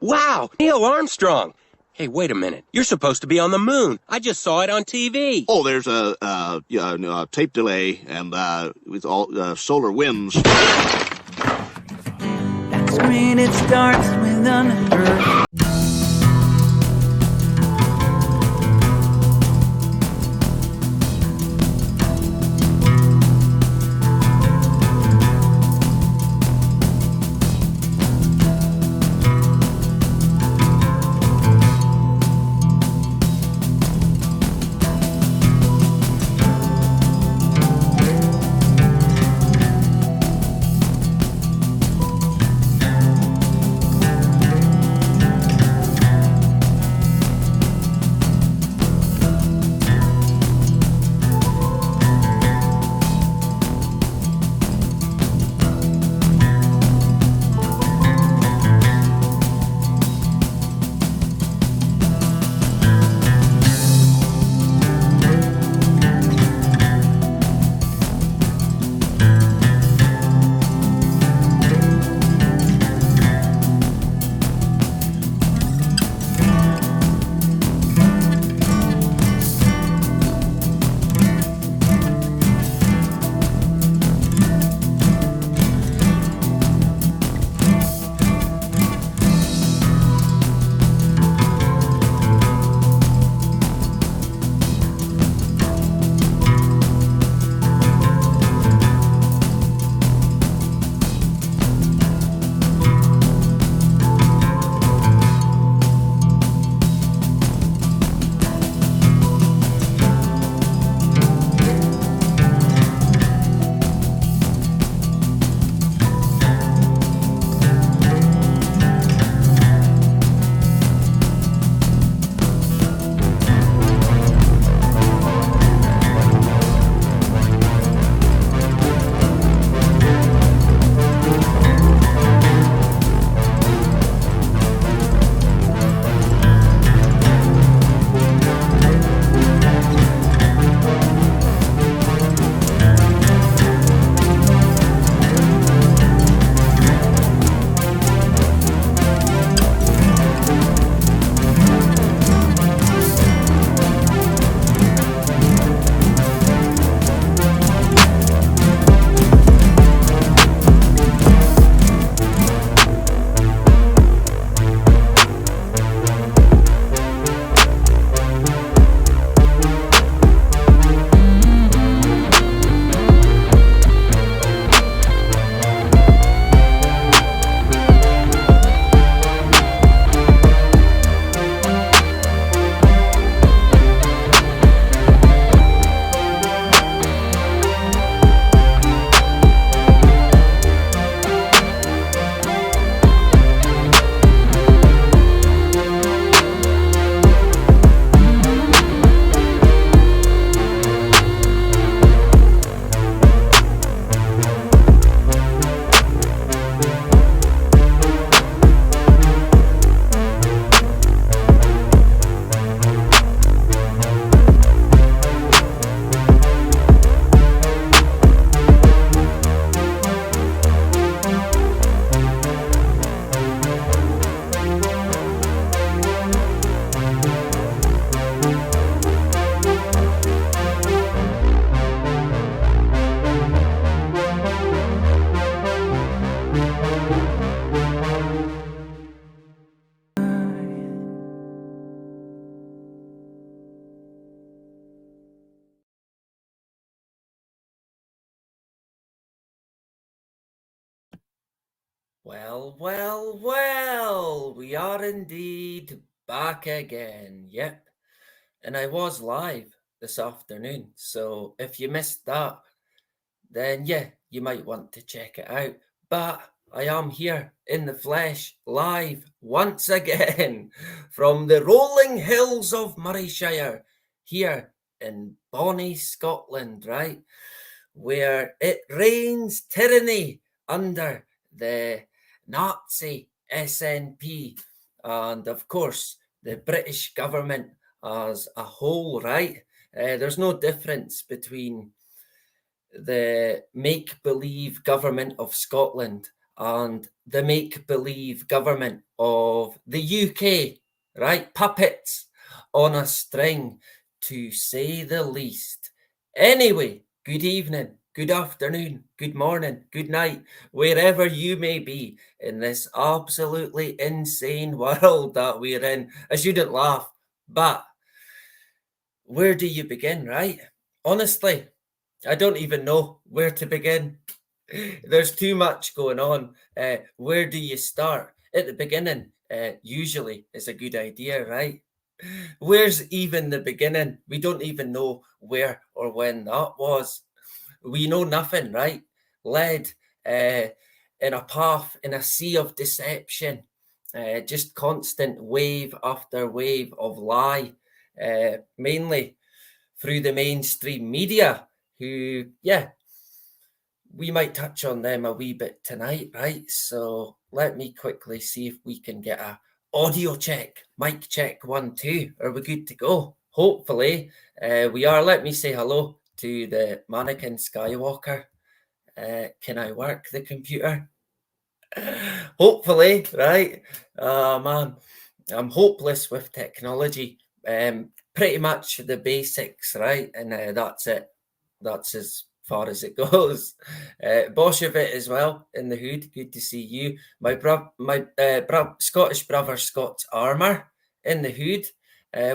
Wow, Neil Armstrong. Hey, wait a minute. You're supposed to be on the moon. I just saw it on TV. Oh, there's a tape delay, and with all solar winds. That's when it starts with unheard. Well, we are indeed back again. Yep. And I was live this afternoon. So if you missed that, then yeah, you might want to check it out. But I am here in the flesh, live once again from the rolling hills of Murrayshire, here in bonny Scotland, right? Where it reigns tyranny under the Nazi SNP and, of course, the British government as a whole, right? There's no difference between the make-believe government of Scotland and the make-believe government of the UK, right? Puppets on a string, to say the least. Anyway, good evening, good afternoon, good morning, good night, wherever you may be in this absolutely insane world that we're in. I shouldn't laugh, but where do you begin, right? Honestly, I don't even know where to begin. There's too much going on. Where do you start? At the beginning, usually is a good idea, right? Where's even the beginning? We don't even know where or when that was. We know nothing, right? Led in a path, in a sea of deception, just constant wave after wave of lie, mainly through the mainstream media, who, yeah, we might touch on them a wee bit tonight, right? So let me quickly see if we can get a audio check, mic check 1, 2. Are we good to go? Hopefully, we are. Let me say hello to the mannequin Skywalker. Can I work the computer? Hopefully, right? Man, I'm hopeless with technology. Pretty much the basics, right? And that's it. That's as far as it goes. Boshevit as well in the hood. Good to see you. My Scottish brother Scott's Armour in the hood.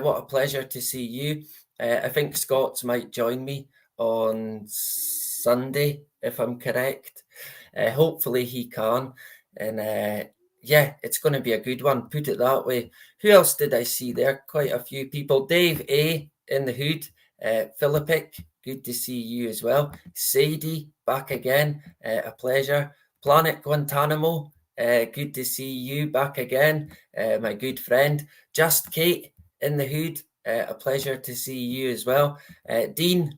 What a pleasure to see you. I think Scott's might join me on Sunday, if I'm correct. Hopefully he can. And yeah, it's going to be a good one. Put it that way. Who else did I see there? Quite a few people. Dave A in the hood. Philippic, good to see you as well. Sadie, back again. A pleasure. Planet Guantanamo, good to see you back again. My good friend. Just Kate in the hood. A pleasure to see you as well. Dean,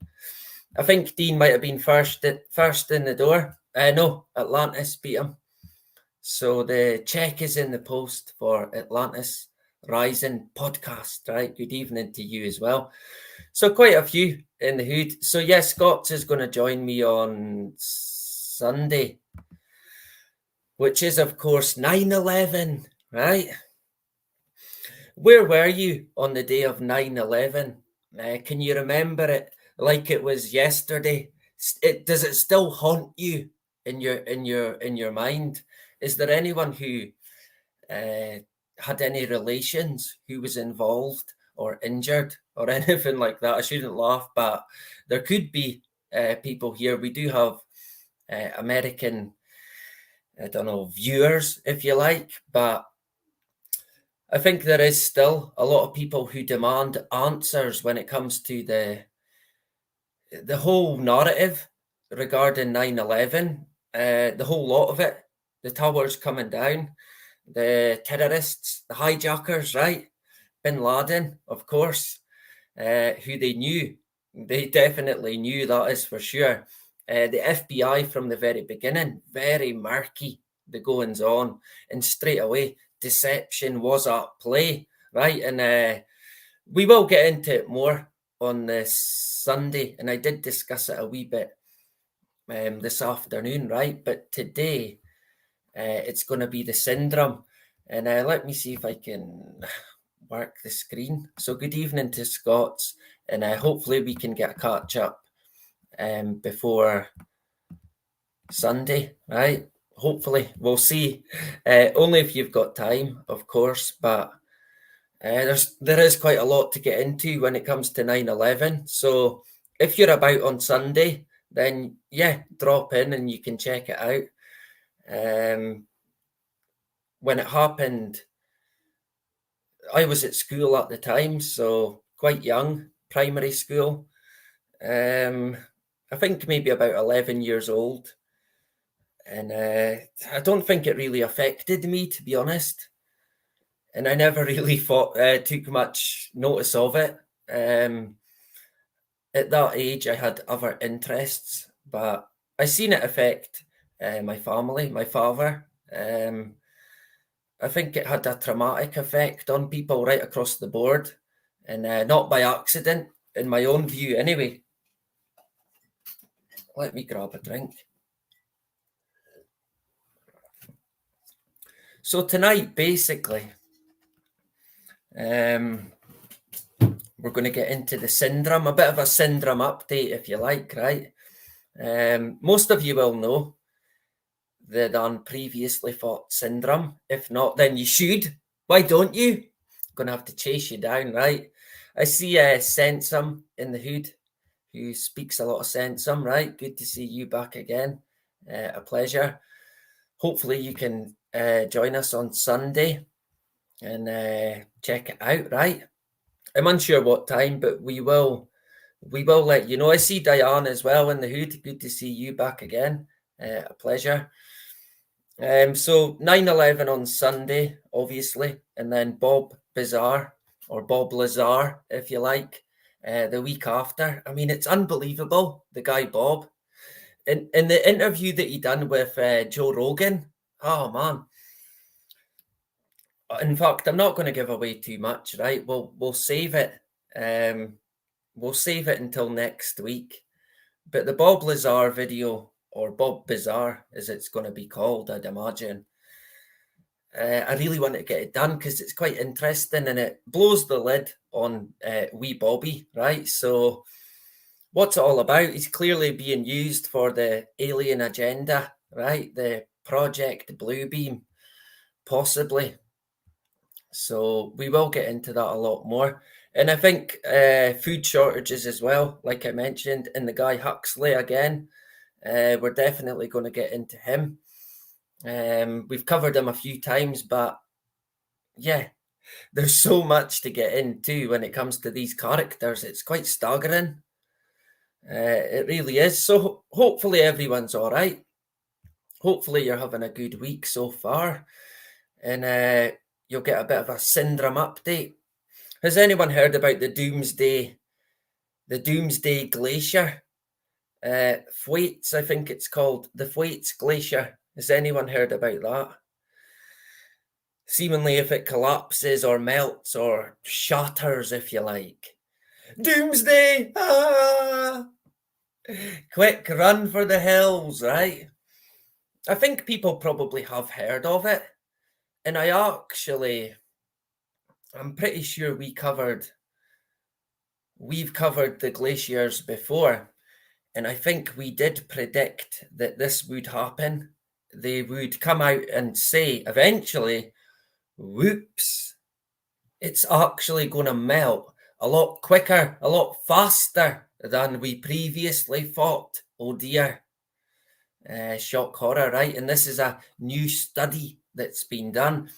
I think Dean might have been first in the door. No, Atlantis beat him. So the check is in the post for Atlantis Rising podcast, right? Good evening to you as well. So quite a few in the hood. So yes, Scott is going to join me on Sunday, which is of course 9/11, right? Where were you on the day of 9/11? Can you remember it like it was yesterday? Does it still haunt you in your mind? Is there anyone who had any relations who was involved or injured or anything like that? I shouldn't laugh, but there could be people here. We do have American, I don't know, viewers, if you like, but I think there is still a lot of people who demand answers when it comes to the whole narrative regarding 9/11, the whole lot of it, the towers coming down, the terrorists, the hijackers, right? Bin Laden, of course, who they knew. They definitely knew, that is for sure. The FBI from the very beginning, very murky, the goings on, and straight away, deception was at play, right? And we will get into it more on this Sunday, and I did discuss it a wee bit this afternoon, right? But today, it's going to be the syndrome. And let me see if I can work the screen. So good evening to Scots, and hopefully we can get a catch up before Sunday, right? Hopefully, we'll see. Only if you've got time, of course, but there is quite a lot to get into when it comes to 9/11. So if you're about on Sunday, then yeah, drop in and you can check it out. When it happened, I was at school at the time, so quite young, primary school. I think maybe about 11 years old. And I don't think it really affected me, to be honest. And I never really took much notice of it. At that age, I had other interests, but I seen it affect my family, my father. I think it had a traumatic effect on people right across the board, and not by accident, in my own view anyway. Let me grab a drink. So tonight, basically, we're going to get into the syndrome, a bit of a syndrome update, if you like, right? Most of you will know the done previously fought syndrome. If not, then you should. Why don't you? Gonna have to chase you down, right? I see Sensum in the hood, who speaks a lot of Sensum, right? Good to see you back again. A pleasure. Hopefully you can join us on Sunday and check it out, right? I'm unsure what time, but we will let you know. I see Diane as well in the hood. Good to see you back again. A pleasure. So 9/11 on Sunday, obviously, and then Bob Bizarre, or Bob Lazar, if you like, the week after. I mean, it's unbelievable, the guy Bob. In the interview that he done with Joe Rogan, oh man. In fact, I'm not going to give away too much, right? We'll save it. We'll save it until next week. But the Bob Lazar video, or Bob Bizarre, as it's going to be called, I'd imagine. I really want to get it done because it's quite interesting and it blows the lid on wee Bobby, right? So, what's it all about? He's clearly being used for the alien agenda, right? The Project Bluebeam, possibly. So, we will get into that a lot more. And I think food shortages as well, like I mentioned, and the guy Huxley again. We're definitely going to get into him. We've covered him a few times, but yeah, there's so much to get into when it comes to these characters. It's quite staggering. It really is. So hopefully everyone's all right. Hopefully you're having a good week so far, and you'll get a bit of a syndrome update. Has anyone heard about the Doomsday glacier? Thwaites, I think it's called, the Thwaites Glacier. Has anyone heard about that? Seemingly, if it collapses or melts or shatters, if you like. Doomsday! Ah! Quick, run for the hills, right? I think people probably have heard of it. And I'm pretty sure we've covered the glaciers before. And I think we did predict that this would happen. They would come out and say eventually, whoops, it's actually going to melt a lot quicker, a lot faster than we previously thought. Oh dear. Shock horror, right? And this is a new study that's been done.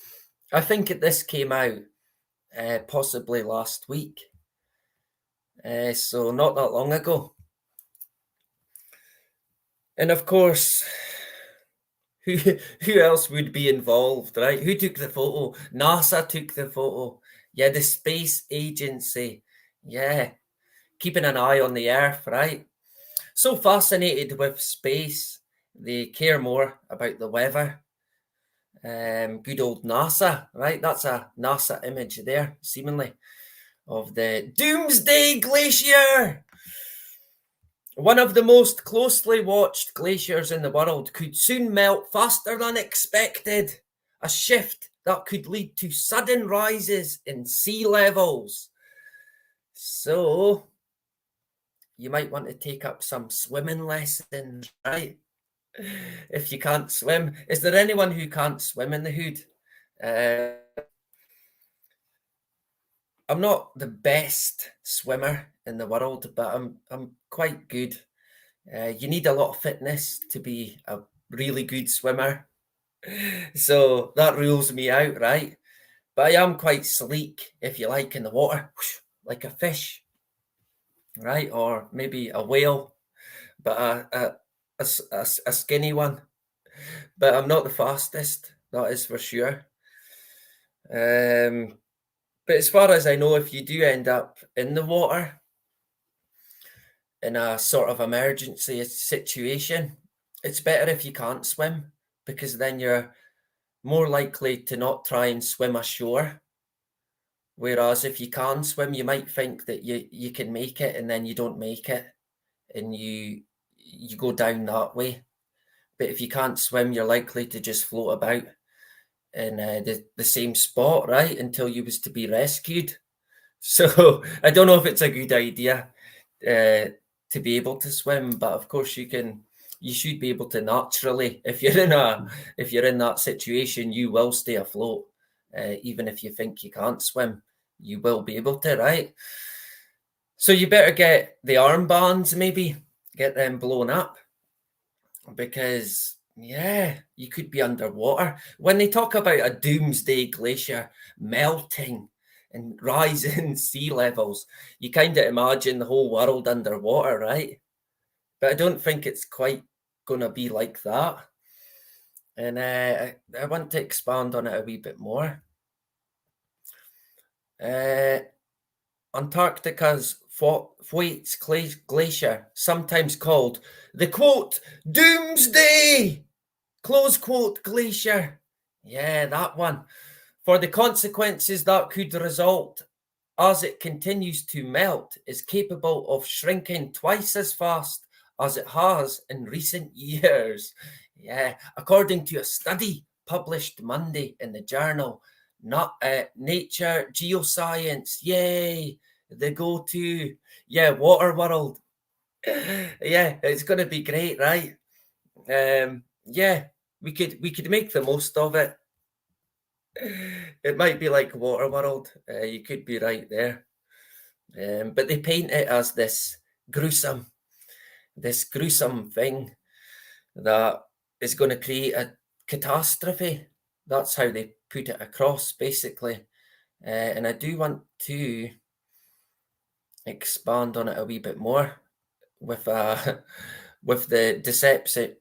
I think this came out possibly last week. So not that long ago. And of course, who else would be involved, right? Who took the photo? NASA took the photo. Yeah, the space agency. Yeah, keeping an eye on the Earth, right? So fascinated with space. They care more about the weather. Good old NASA, right? That's a NASA image there, seemingly, of the Doomsday Glacier. One of the most closely watched glaciers in the world could soon melt faster than expected, a shift that could lead to sudden rises in sea levels. So, you might want to take up some swimming lessons, right? If you can't swim. Is there anyone who can't swim in the hood? I'm not the best swimmer in the world, but I'm quite good. You need a lot of fitness to be a really good swimmer. So that rules me out, right? But I am quite sleek, if you like, in the water, like a fish, right? Or maybe a whale, but a skinny one. But I'm not the fastest, that is for sure. But as far as I know, if you do end up in the water in a sort of emergency situation, it's better if you can't swim because then you're more likely to not try and swim ashore. Whereas if you can swim, you might think that you can make it and then you don't make it and you go down that way. But if you can't swim, you're likely to just float about in the same spot, right, until you was to be rescued. So I don't know if it's a good idea to be able to swim, but of course you should be able to naturally. If you're in that situation, you will stay afloat, even if you think you can't swim. You will be able to, right? So you better get the armbands, maybe get them blown up, because yeah, you could be underwater. When they talk about a doomsday glacier melting and rising sea levels, you kind of imagine the whole world underwater, right? But I don't think it's quite gonna be like that. And I want to expand on it a wee bit more. Antarctica's Thwaites Glacier, sometimes called the quote doomsday close quote glacier. Yeah, that one. For the consequences that could result as it continues to melt, is capable of shrinking twice as fast as it has in recent years. Yeah, according to a study published Monday in the journal Nature Geoscience. Yay, the go-to. Yeah, Water World. Yeah, it's going to be great, right? Yeah, we could make the most of it. It might be like Water World. You could be right there. But they paint it as this gruesome thing that is going to create a catastrophe. That's how they put it across, basically. And I do want to expand on it a wee bit more with with the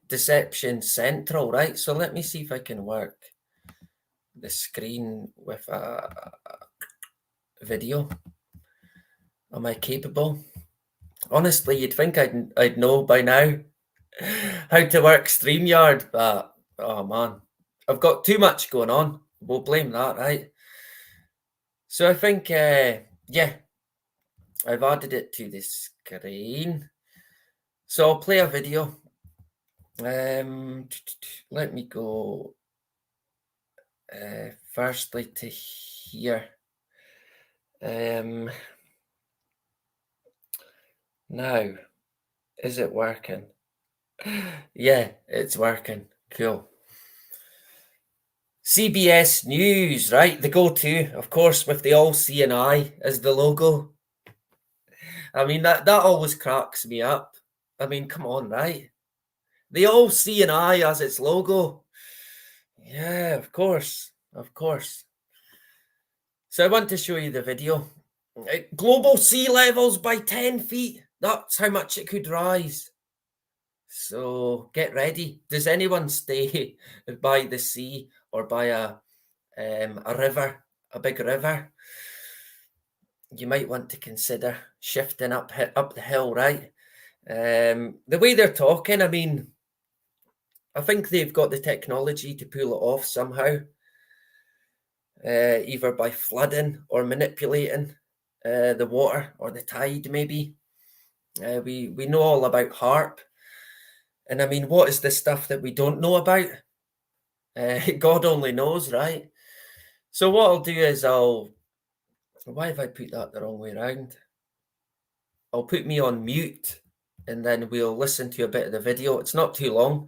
deception central, right? So let me see if I can work the screen with a video. Am I capable? Honestly, you'd think I'd know by now how to work StreamYard, but oh man, I've got too much going on. We'll blame that, right? So I think, yeah, I've added it to the screen. So I'll play a video. Let me go firstly to here. Now, is it working? Yeah, it's working. Cool. CBS News, right? The go-to, of course, with the all seeing eye as the logo. I mean, that always cracks me up. I mean, come on, right? The all seeing eye as its logo. Yeah, of course. Of course. So I want to show you the video. Global sea levels by 10 feet. That's how much it could rise. So get ready. Does anyone stay by the sea or by a river, a big river? You might want to consider shifting up the hill, right? The way they're talking, I mean, I think they've got the technology to pull it off somehow, either by flooding or manipulating the water or the tide, maybe. We know all about HARP. And I mean, what is the stuff that we don't know about? God only knows, right? So what I'll do is why have I put that the wrong way around? I'll put me on mute and then we'll listen to a bit of the video. It's not too long.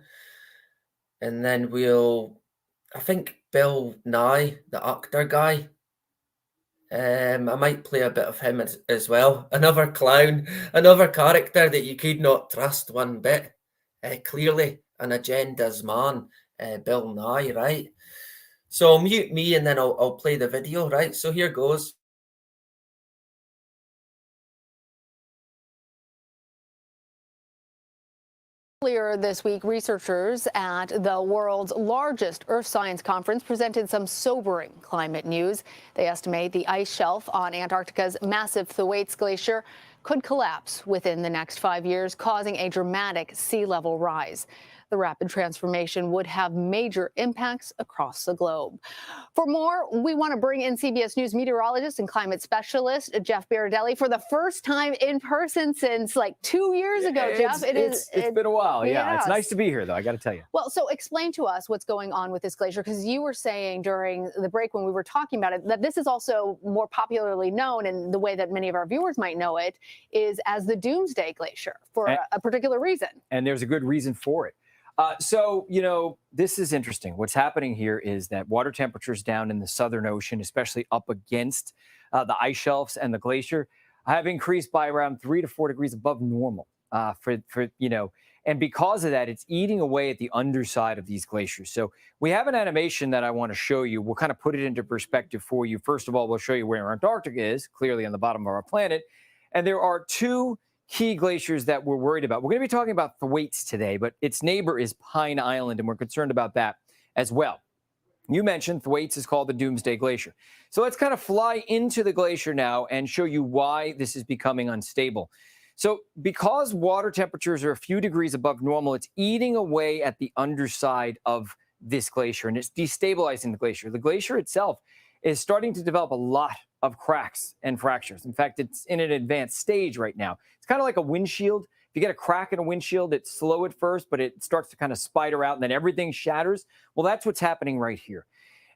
And then I think Bill Nye, the actor guy, I might play a bit of him as well. Another clown, another character that you could not trust one bit. Clearly an agenda's man, Bill Nye, right? So I'll mute me and then I'll play the video, right? So here goes. Earlier this week, researchers at the world's largest earth science conference presented some sobering climate news. They estimate the ice shelf on Antarctica's massive Thwaites Glacier could collapse within the next 5 years, causing a dramatic sea level rise. The rapid transformation would have major impacts across the globe. For more, we want to bring in CBS News meteorologist and climate specialist Jeff Berardelli for the first time in person since like 2 years ago, Jeff. It's been a while. Yeah, Yes. it's nice to be here, though, I got to tell you. Well, so explain to us what's going on with this glacier, because you were saying during the break when we were talking about it that this is also more popularly known, and the way that many of our viewers might know it is as the Doomsday Glacier for a particular reason. And there's a good reason for it. So, this is interesting. What's happening here is that water temperatures down in the Southern Ocean, especially up against the ice shelves and the glacier, have increased by around 3 to 4 degrees above normal and because of that, it's eating away at the underside of these glaciers. So we have an animation that I want to show you. We'll kind of put it into perspective for you. First of all, we'll show you where Antarctica is, clearly on the bottom of our planet. And there are two key glaciers that we're worried about. We're going to be talking about Thwaites today, but its neighbor is Pine Island, and we're concerned about that as well. You mentioned Thwaites is called the Doomsday Glacier. So let's kind of fly into the glacier now and show you why this is becoming unstable. So because water temperatures are a few degrees above normal, it's eating away at the underside of this glacier, and it's destabilizing the glacier. The glacier itself is starting to develop a lot of cracks and fractures. In fact, it's in an advanced stage right now. It's kind of like a windshield. If you get a crack in a windshield, it's slow at first, but it starts to kind of spider out, and then everything shatters. Well, that's what's happening right here.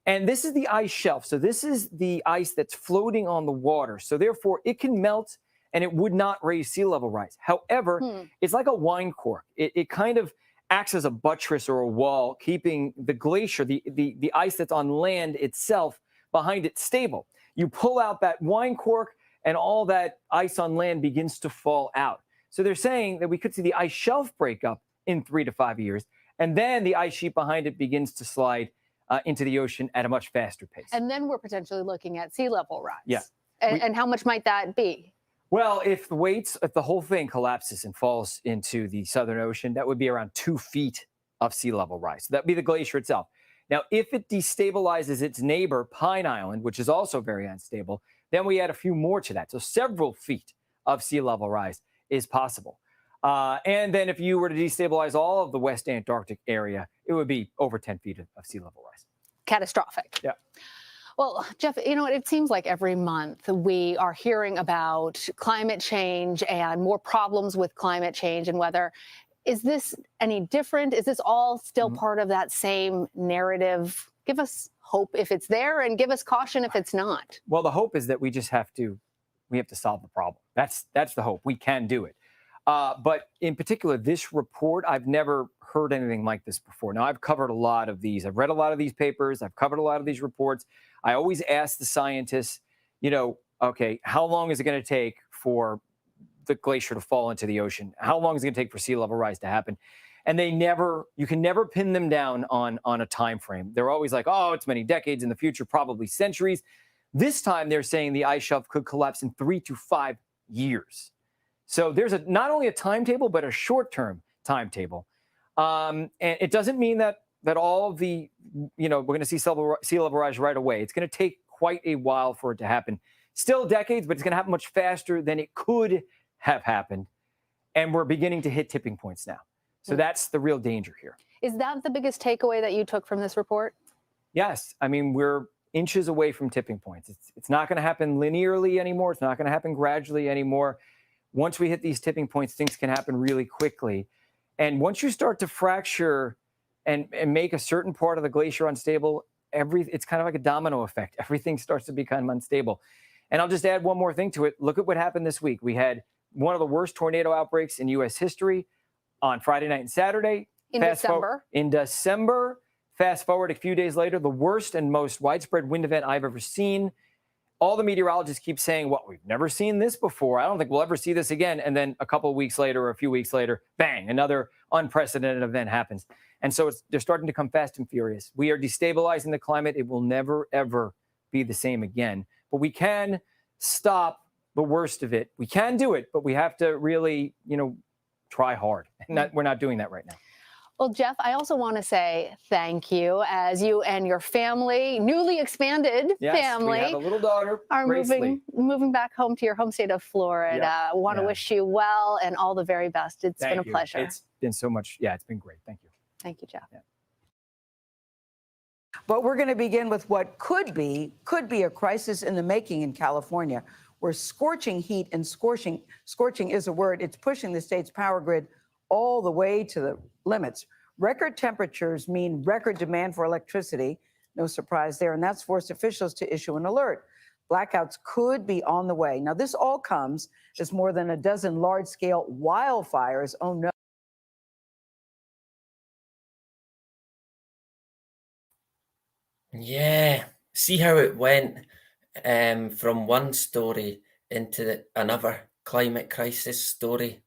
And this is the ice shelf. So this is the ice that's floating on the water. So therefore, it can melt, and it would not raise sea level rise. However, it's like a wine cork. It kind of acts as a buttress or a wall, keeping the glacier, the ice that's on land itself, behind it stable. You pull out that wine cork, and all that ice on land begins to fall out. So they're saying that we could see the ice shelf break up in 3 to 5 years, and then the ice sheet behind it begins to slide into the ocean at a much faster pace. And then we're potentially looking at sea level rise. Yeah. And how much might that be? Well, if the whole thing collapses and falls into the Southern Ocean, that would be around 2 feet of sea level rise. So that'd be the glacier itself. Now, if it destabilizes its neighbor, Pine Island, which is also very unstable, then we add a few more to that. So several feet of sea level rise is possible. And then if you were to destabilize all of the West Antarctic area, it would be over 10 feet of sea level rise. Catastrophic. Yeah. Well, Jeff, it seems like every month we are hearing about climate change and more problems with climate change and weather. Is this any different? Is this all still part of that same narrative? Give us hope if it's there, and give us caution if it's not. Well, the hope is that we have to solve the problem. That's the hope. We can do it. But in particular, this report, I've never heard anything like this before. Now, I've covered a lot of these. I've read a lot of these papers. I've covered a lot of these reports. I always ask the scientists, okay, how long is it going to take for the glacier to fall into the ocean? How long is it going to take for sea level rise to happen? And you can never pin them down on a time frame. They're always like, oh, it's many decades in the future, probably centuries. This time they're saying the ice shelf could collapse in 3 to 5 years. So there's not only a timetable, but a short-term timetable. And it doesn't mean that all of the, we're going to see sea level rise right away. It's going to take quite a while for it to happen. Still decades, but it's going to happen much faster than it could have happened. And we're beginning to hit tipping points now. So that's the real danger here. Is that the biggest takeaway that you took from this report? Yes. I mean, we're inches away from tipping points. It's not going to happen linearly anymore. It's not going to happen gradually anymore. Once we hit these tipping points, things can happen really quickly. And once you start to fracture and make a certain part of the glacier unstable, it's kind of like a domino effect. Everything starts to become unstable. And I'll just add one more thing to it. Look at what happened this week. We had one of the worst tornado outbreaks in U.S. history on Friday night and Saturday. In December. In December. Fast forward a few days later, the worst and most widespread wind event I've ever seen. All the meteorologists keep saying, well, we've never seen this before. I don't think we'll ever see this again. And then a couple of weeks later or a few weeks later, bang, another unprecedented event happens. And so they're starting to come fast and furious. We are destabilizing the climate. It will never, ever be the same again. But we can stop the worst of it. We can do it, but we have to really, try hard. And we're not doing that right now. Well, Jeff, I also want to say thank you as you and your family, newly expanded family, we have a little daughter, are moving back home to your home state of Florida. Want to wish you well and all the very best. It's been a pleasure. It's been so much. Yeah, it's been great. Thank you. Thank you, Jeff. Yeah. But we're going to begin with what could be a crisis in the making in California, where scorching heat and scorching is a word. It's pushing the state's power grid all the way to the limits. Record temperatures mean record demand for electricity. No surprise there. And that's forced officials to issue an alert. Blackouts could be on the way. Now, this all comes as more than a dozen large-scale wildfires, oh no. Yeah, see how it went from one story into another climate crisis story,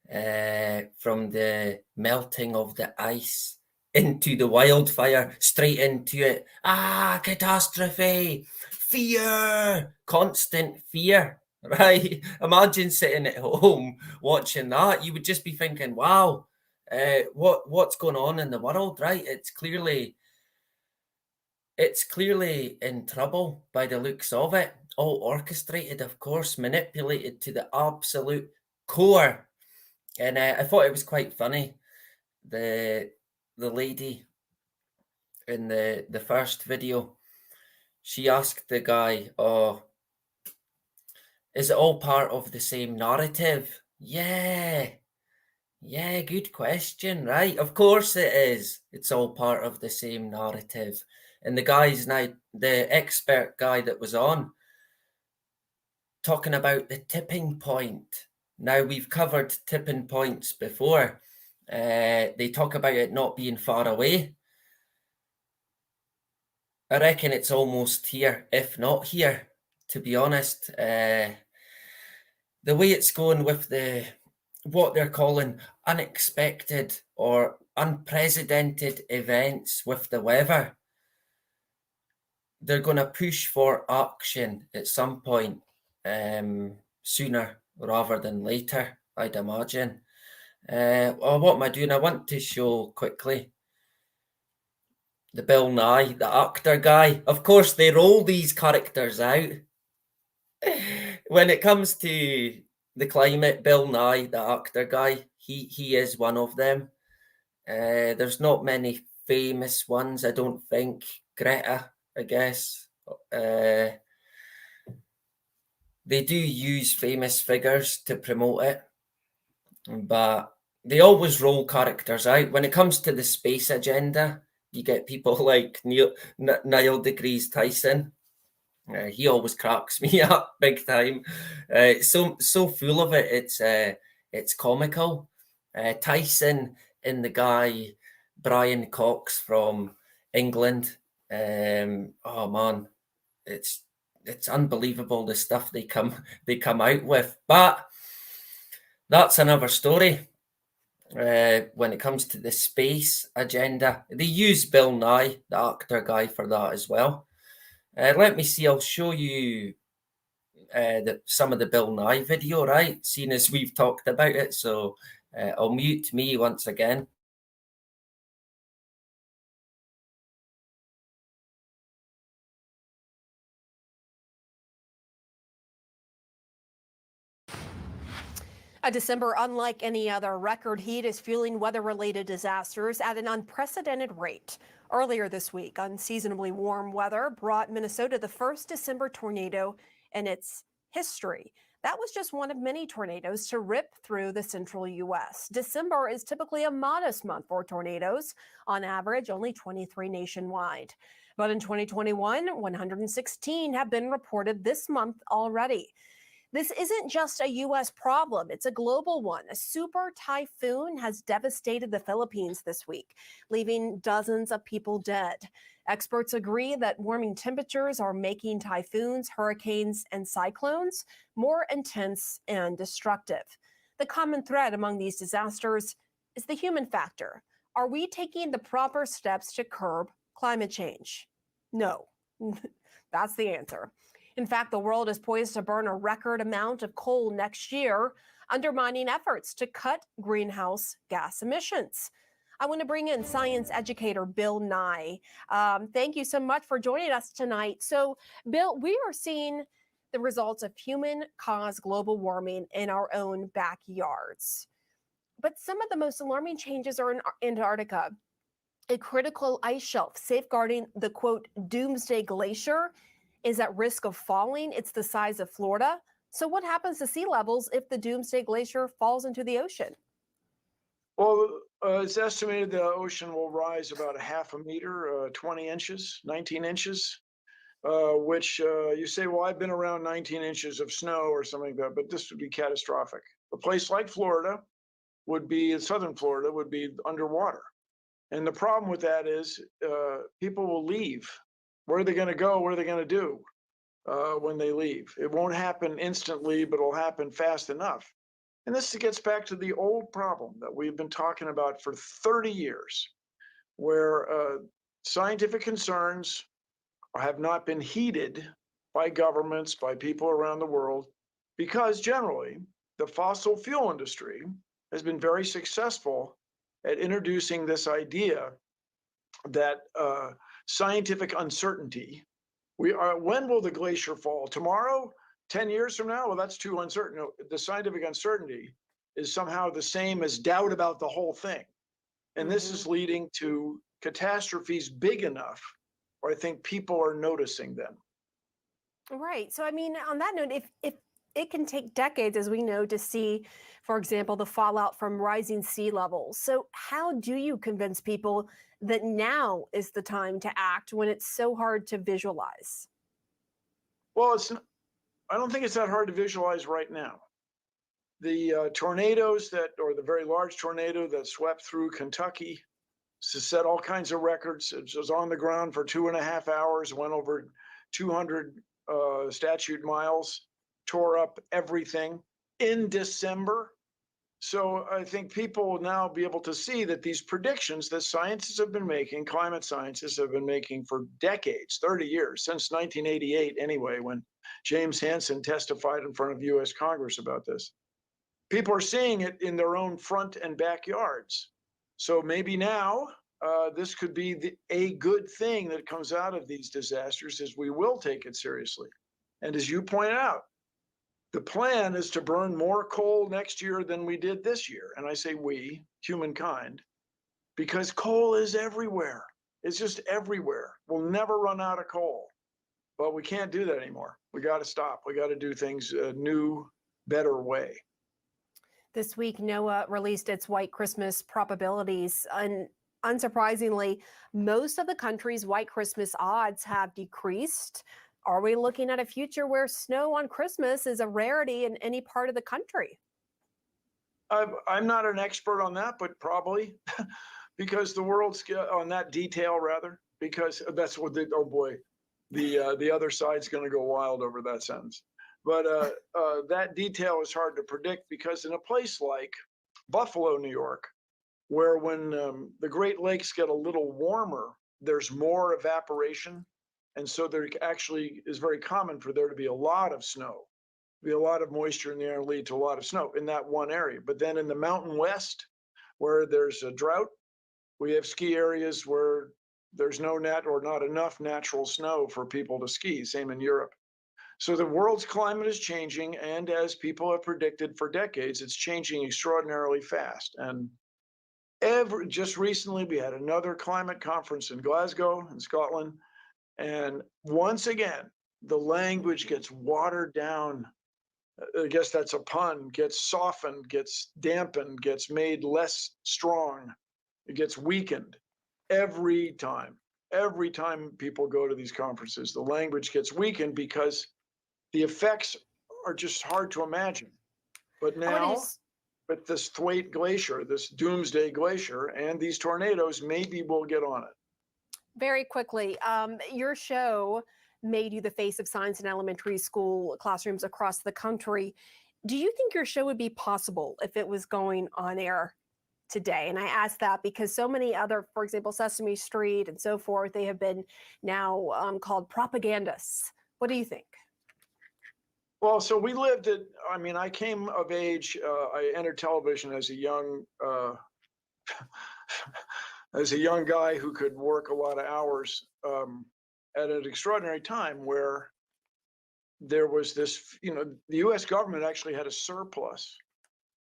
from the melting of the ice into the wildfire, straight into it. Catastrophe, fear, constant fear, right? Imagine sitting at home watching that. You would just be thinking, wow, what's going on in the world, right? It's clearly in trouble by the looks of it. All orchestrated, of course, manipulated to the absolute core. And I thought it was quite funny. The lady in the first video, she asked the guy, "Oh, is it all part of the same narrative?" Yeah, good question, right? Of course it is. It's all part of the same narrative. And the guy's now, the expert guy that was on, talking about the tipping point. Now, we've covered tipping points before. They talk about it not being far away. I reckon it's almost here, if not here, to be honest. The way it's going with what they're calling unexpected or unprecedented events with the weather, they're going to push for action at some point, sooner rather than later, I'd imagine. What am I doing? I want to show quickly the Bill Nye, the actor guy. Of course, they roll these characters out. When it comes to the climate, Bill Nye, the actor guy, he is one of them. There's not many famous ones, I don't think. Greta, I guess. They do use famous figures to promote it, but they always roll characters out. When it comes to the space agenda, you get people like Neil deGrasse Tyson. He always cracks me up big time. So full of it. It's comical. Tyson and the guy Brian Cox from England. Oh man, it's unbelievable the stuff they come out with. But that's another story. When it comes to the space agenda, they use Bill Nye, the actor guy, for that as well. Let me see. I'll show you some of the Bill Nye video, right? Seeing as we've talked about it, so I'll mute me once again. A December unlike any other. Record heat is fueling weather-related disasters at an unprecedented rate. Earlier this week, unseasonably warm weather brought Minnesota the first December tornado in its history. That was just one of many tornadoes to rip through the central U.S. December is typically a modest month for tornadoes, on average only 23 nationwide. But in 2021, 116 have been reported this month already. This isn't just a U.S. problem, it's a global one. A super typhoon has devastated the Philippines this week, leaving dozens of people dead. Experts agree that warming temperatures are making typhoons, hurricanes, and cyclones more intense and destructive. The common thread among these disasters is the human factor. Are we taking the proper steps to curb climate change? No, that's the answer. In fact, the world is poised to burn a record amount of coal next year, undermining efforts to cut greenhouse gas emissions. I want to bring in science educator Bill Nye. Thank you so much for joining us tonight. So, Bill, we are seeing the results of human-caused global warming in our own backyards. But some of the most alarming changes are in Antarctica. a critical ice shelf safeguarding the quote doomsday glacier is at risk of falling. It's the size of Florida. So what happens to sea levels if the doomsday glacier falls into the ocean? Well, it's estimated the ocean will rise about a half a meter, 20 inches, 19 inches, which you say, well, I've been around 19 inches of snow or something like that, but this would be catastrophic. A place like Florida would be, southern Florida would be underwater. And the problem with that is people will leave. Where are they going to go? What are they going to do when they leave? It won't happen instantly, but it'll happen fast enough. And this gets back to the old problem that we've been talking about for 30 years, where scientific concerns have not been heeded by governments, by people around the world, because generally the fossil fuel industry has been very successful at introducing this idea that scientific uncertainty, when will the glacier fall? Tomorrow? 10 years from now? Well, that's too uncertain. No, the scientific uncertainty is somehow the same as doubt about the whole thing. And this is leading to catastrophes big enough where I think people are noticing them. Right. So, I mean, on that note, if it can take decades, as we know, to see, for example, the fallout from rising sea levels. So how do you convince people that now is the time to act when it's so hard to visualize? Well, I don't think it's that hard to visualize right now. The tornadoes or the very large tornado that swept through Kentucky set all kinds of records. It was on the ground for 2.5 hours, went over 200 statute miles, tore up everything in December. So I think people will now be able to see that these predictions that scientists have been making, climate scientists have been making for decades, 30 years, since 1988 anyway, when James Hansen testified in front of US Congress about this. People are seeing it in their own front and backyards. So maybe now this could be a good thing that comes out of these disasters, is we will take it seriously. And as you point out, the plan is to burn more coal next year than we did this year. And I say we, humankind, because coal is everywhere. It's just everywhere. We'll never run out of coal. But we can't do that anymore. We got to stop. We got to do things a new, better way. This week, NOAA released its White Christmas probabilities. And unsurprisingly, most of the country's White Christmas odds have decreased. Are we looking at a future where snow on Christmas is a rarity in any part of the country? I'm not an expert on that, but probably because the world's on that detail, rather, because that's what oh boy, the other side's going to go wild over that sentence. But that detail is hard to predict, because in a place like Buffalo, New York, where when the Great Lakes get a little warmer, there's more evaporation. And so there actually is very common for there to be a lot of snow, be a lot of moisture in the air and lead to a lot of snow in that one area. But then in the Mountain West, where there's a drought, we have ski areas where there's no or not enough natural snow for people to ski, same in Europe. So the world's climate is changing, and as people have predicted for decades, it's changing extraordinarily fast. And just recently, we had another climate conference in Glasgow, in Scotland, and once again, the language gets watered down. I guess that's a pun, gets softened, gets dampened, gets made less strong, it gets weakened every time. Every time people go to these conferences, the language gets weakened because the effects are just hard to imagine. But now, with this Thwaite Glacier, this doomsday glacier, and these tornadoes, maybe we'll get on it. Very quickly, your show made you the face of science in elementary school classrooms across the country. Do you think your show would be possible if it was going on air today? And I ask that because so many other, for example, Sesame Street and so forth, they have been now called propagandists. What do you think? Well, so we lived at, I mean, I came of age, I entered television as a young, as a young guy who could work a lot of hours at an extraordinary time where there was this, the US government actually had a surplus,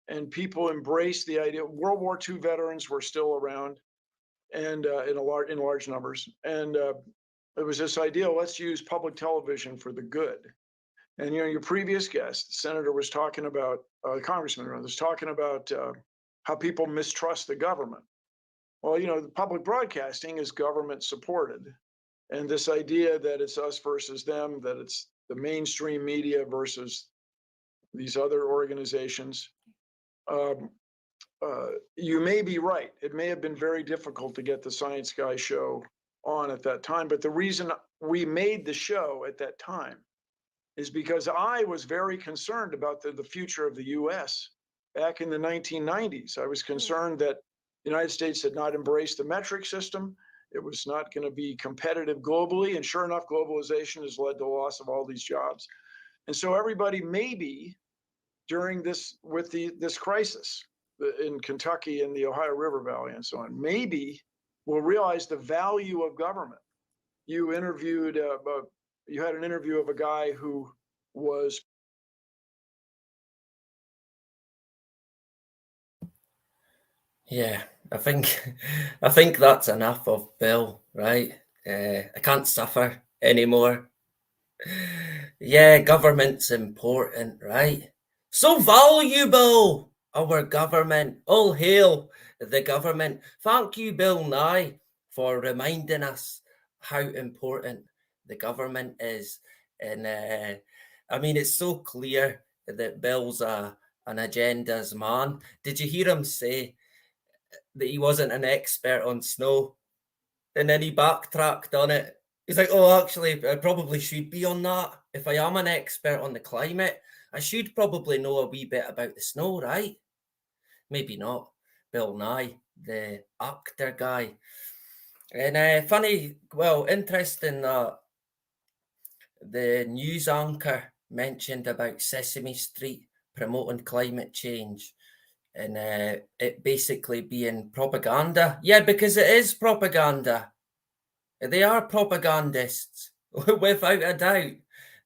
and people embraced the idea. World War II veterans were still around. and in large numbers. And it was this idea: let's use public television for the good. And your previous guest, the senator, was talking about congressman was talking about how people mistrust the government. Well, the public broadcasting is government supported, and this idea that it's us versus them, that it's the mainstream media versus these other organizations. You may be right. It may have been very difficult to get the Science Guy show on at that time, but the reason we made the show at that time is because I was very concerned about the future of the U.S. back in the 1990s. I was concerned that the United States had not embraced the metric system. It was not going to be competitive globally. And sure enough, globalization has led to the loss of all these jobs. And so everybody, maybe during this, with this crisis in Kentucky and the Ohio River Valley and so on, maybe we'll realize the value of government. You interviewed, you had an interview of a guy who was. Yeah, I think I think that's enough of Bill, right? I can't suffer anymore. Yeah, government's important, right? So valuable, our government. All hail the government. Thank you, Bill Nye, for reminding us how important the government is. And I mean, it's so clear that Bill's an agendas man. Did you hear him say that he wasn't an expert on snow? And then he backtracked on it. He's like, oh, actually, I probably should be on that. If I am an expert on the climate, I should probably know a wee bit about the snow, right? Maybe not. Bill Nye, the actor guy. And interesting that the news anchor mentioned about Sesame Street promoting climate change and it basically being propaganda. Yeah, because it is propaganda. They are propagandists, without a doubt.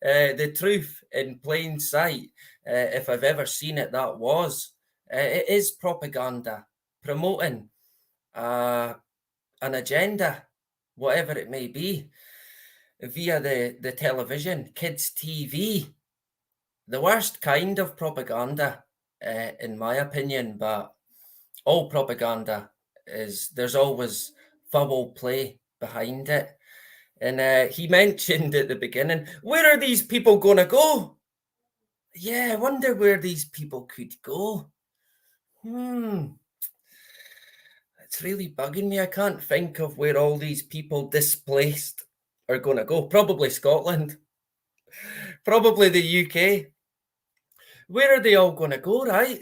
The truth in plain sight, if I've ever seen it, that was. It is propaganda, promoting an agenda, whatever it may be, via the television, kids' TV. The worst kind of propaganda, in my opinion, but all propaganda there's always foul play behind it. And he mentioned at the beginning, where are these people going to go? Yeah, I wonder where these people could go. It's really bugging me. I can't think of where all these people displaced are going to go. Probably Scotland. Probably the UK. Where are they all going to go, right?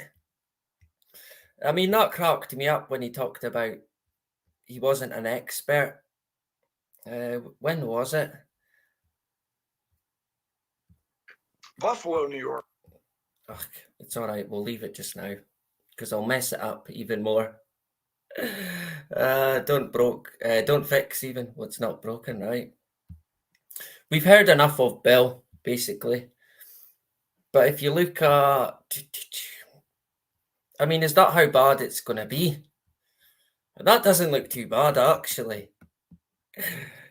I mean, that cracked me up when he talked about he wasn't an expert. When was it? Buffalo, New York. Ugh, it's all right. We'll leave it just now because I'll mess it up even more. Don't fix even what's not broken, right? We've heard enough of Bill, basically. But if you look at, I mean, is that how bad it's going to be? That doesn't look too bad, actually.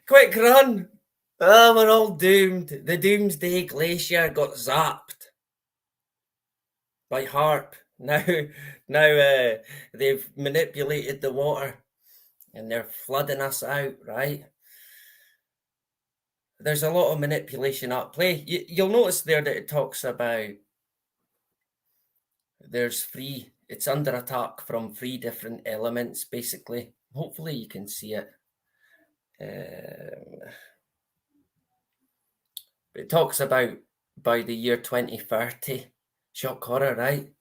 Quick run! Oh, we're all doomed. The doomsday glacier got zapped by HARP. Now they've manipulated the water and they're flooding us out, right? There's a lot of manipulation at play. You'll notice there that it talks about it's under attack from 3 different elements, basically. Hopefully you can see it. It talks about by the year 2030. Shock horror, right?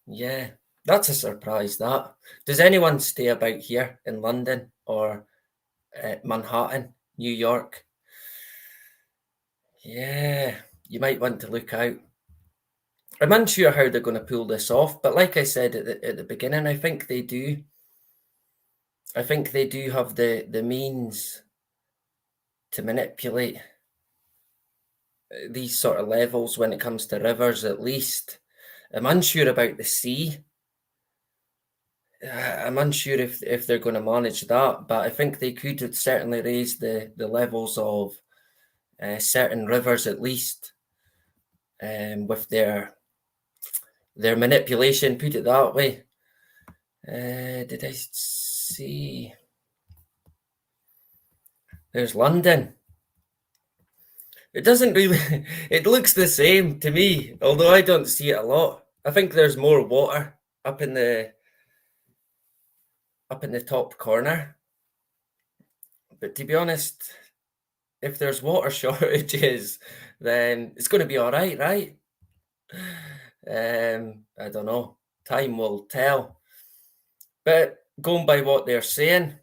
Yeah, that's a surprise, that. Does anyone stay about here in London or Manhattan, New York? Yeah, you might want to look out. I'm unsure how they're going to pull this off, but like I said at the beginning, I think they do. I think they do have the means to manipulate these sort of levels when it comes to rivers, at least. I'm unsure about the sea. I'm unsure if they're going to manage that, but I think they could certainly raise the levels of certain rivers at least, with their manipulation, put it that way. Did I see? There's London. It doesn't really, it looks the same to me, although I don't see it a lot. I think there's more water up in the top corner. But to be honest, if there's water shortages, then it's going to be all right, right? I don't know. Time will tell. But going by what they're saying,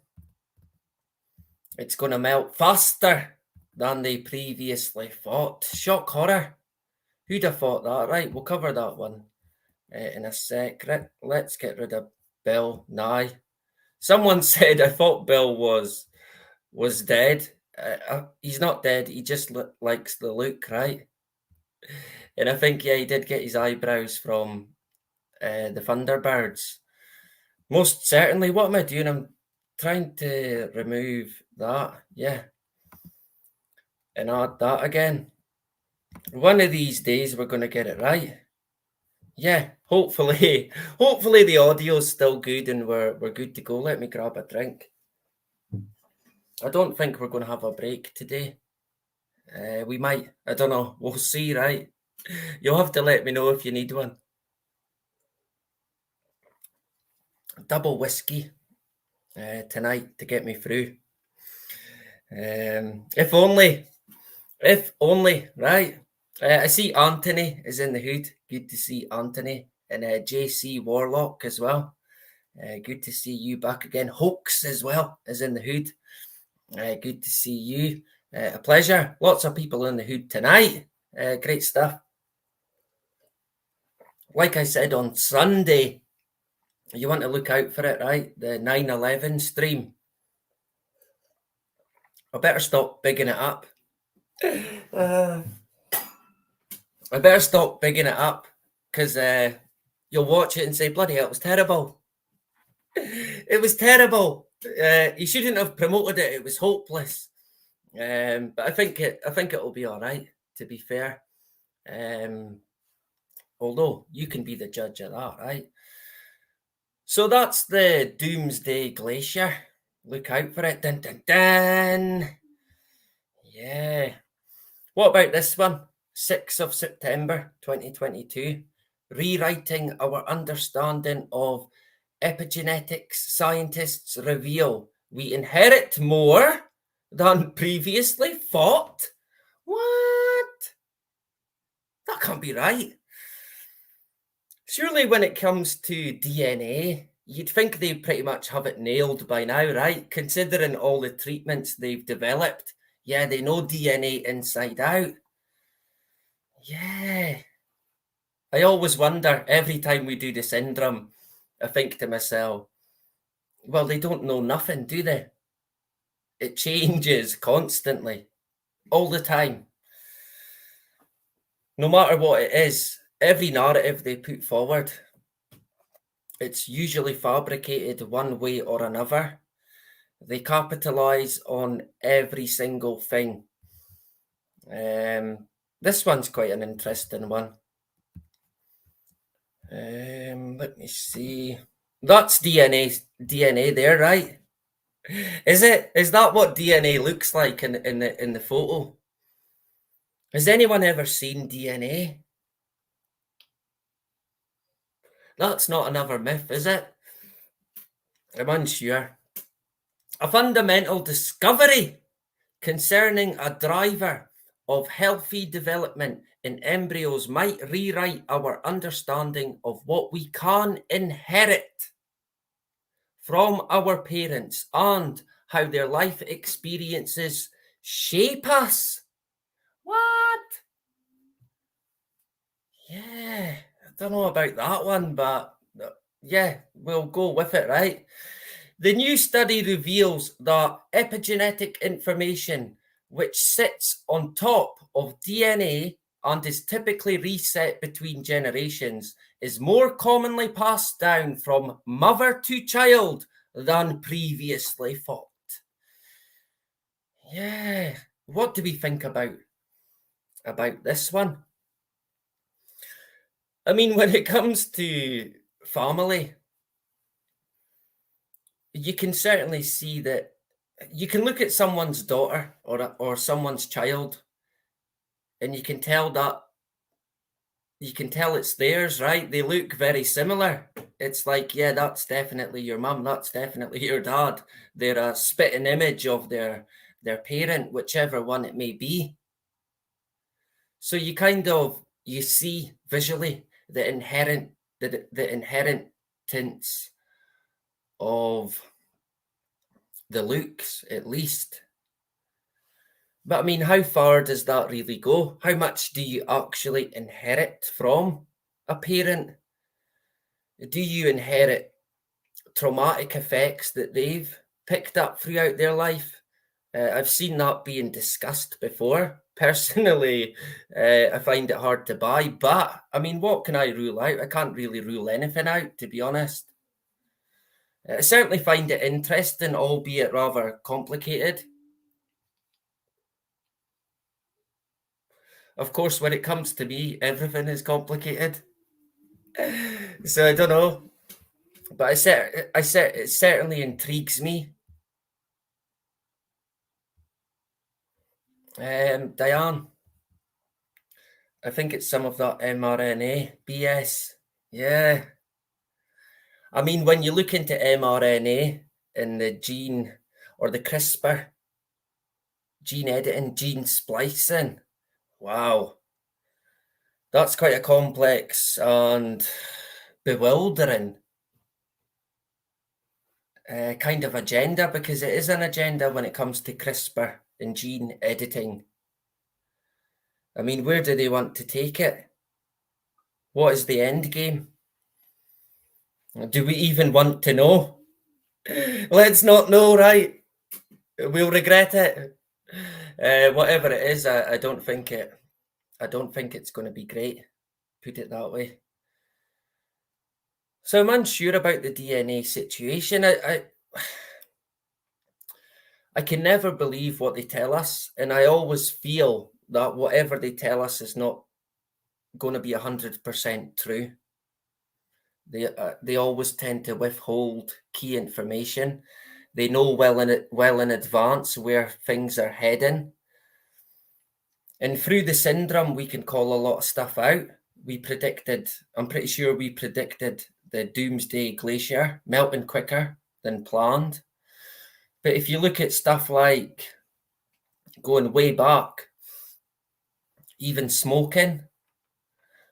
it's going to melt faster than they previously thought. Shock horror. Who'd have thought that? Right, we'll cover that one in a sec. Let's get rid of Bill Nye. Someone said I thought Bill was dead. He's not dead. He just likes the look, right? And I think, yeah, he did get his eyebrows from the Thunderbirds. Most certainly. What am I doing? I'm trying to remove that. Yeah. And add that again. One of these days we're going to get it right. Yeah, hopefully the audio's still good and we're good to go. Let me grab a drink. I don't think we're going to have a break today. We might. I don't know. We'll see, right? You'll have to let me know if you need one. Double whiskey tonight to get me through. If only, right? I see Anthony is in the hood. Good to see Anthony. And JC Warlock as well. Good to see you back again. Hoax as well is in the hood. Good to see you. A pleasure. Lots of people in the hood tonight. Great stuff. Like I said on Sunday, you want to look out for it, right? The 9/11 stream. I better stop bigging it up. I better stop bigging it up because you'll watch it and say, bloody hell, it was terrible. It was terrible. You shouldn't have promoted it. It was hopeless. But I think it'll be all right, to be fair. Although you can be the judge of that, right? So that's the Doomsday Glacier. Look out for it. Dun, dun, dun. Yeah. What about this one? 6th of September 2022. Rewriting our understanding of epigenetics. Scientists reveal we inherit more than previously thought. What? That can't be right. Surely when it comes to DNA, you'd think they pretty much have it nailed by now, right? Considering all the treatments they've developed. Yeah, they know DNA inside out. Yeah. I always wonder, every time we do the syndrome, I think to myself, well, they don't know nothing, do they? It changes constantly, all the time. No matter what it is, every narrative they put forward, it's usually fabricated one way or another. They capitalize on every single thing. This one's quite an interesting one. Let me see. That's DNA there, right? Is it? Is that what DNA looks like in the photo? Has anyone ever seen DNA? That's not another myth, is it? I'm unsure. A fundamental discovery concerning a driver of healthy development in embryos might rewrite our understanding of what we can inherit from our parents and how their life experiences shape us. What? Yeah, I don't know about that one, but yeah, we'll go with it, right? The new study reveals that epigenetic information, which sits on top of DNA and is typically reset between generations, is more commonly passed down from mother to child than previously thought. Yeah, what do we think about this one? I mean, when it comes to family, you can certainly see that you can look at someone's daughter or someone's child, and you can tell it's theirs, right? They look very similar. It's like, yeah, that's definitely your mum, that's definitely your dad. They're a spitting image of their parent, whichever one it may be. So you see visually the inherent tints of the looks, at least. But I mean, how far does that really go? How much do you actually inherit from a parent? Do you inherit traumatic effects that they've picked up throughout their life? I've seen that being discussed before. Personally, I find it hard to buy, but I mean, what can I rule out? I can't really rule anything out, to be honest. I certainly find it interesting, albeit rather complicated. Of course, when it comes to me, everything is complicated. So I don't know, but it certainly intrigues me. Diane, I think it's some of that mRNA BS. Yeah. I mean, when you look into mRNA and the gene or the CRISPR, gene editing, gene splicing, wow. That's quite a complex and bewildering kind of agenda, because it is an agenda when it comes to CRISPR and gene editing. I mean, where do they want to take it? What is the end game? Do we even want to know? Let's not know, right? We'll regret it. Whatever it is, I don't think it's going to be great. Put it that way. So I'm unsure about the DNA situation. I can never believe what they tell us, and I always feel that whatever they tell us is not going to be 100% true. They always tend to withhold key information. They know well in advance where things are heading. And through the syndrome, we can call a lot of stuff out. I'm pretty sure we predicted the doomsday glacier melting quicker than planned. But if you look at stuff like going way back, even smoking,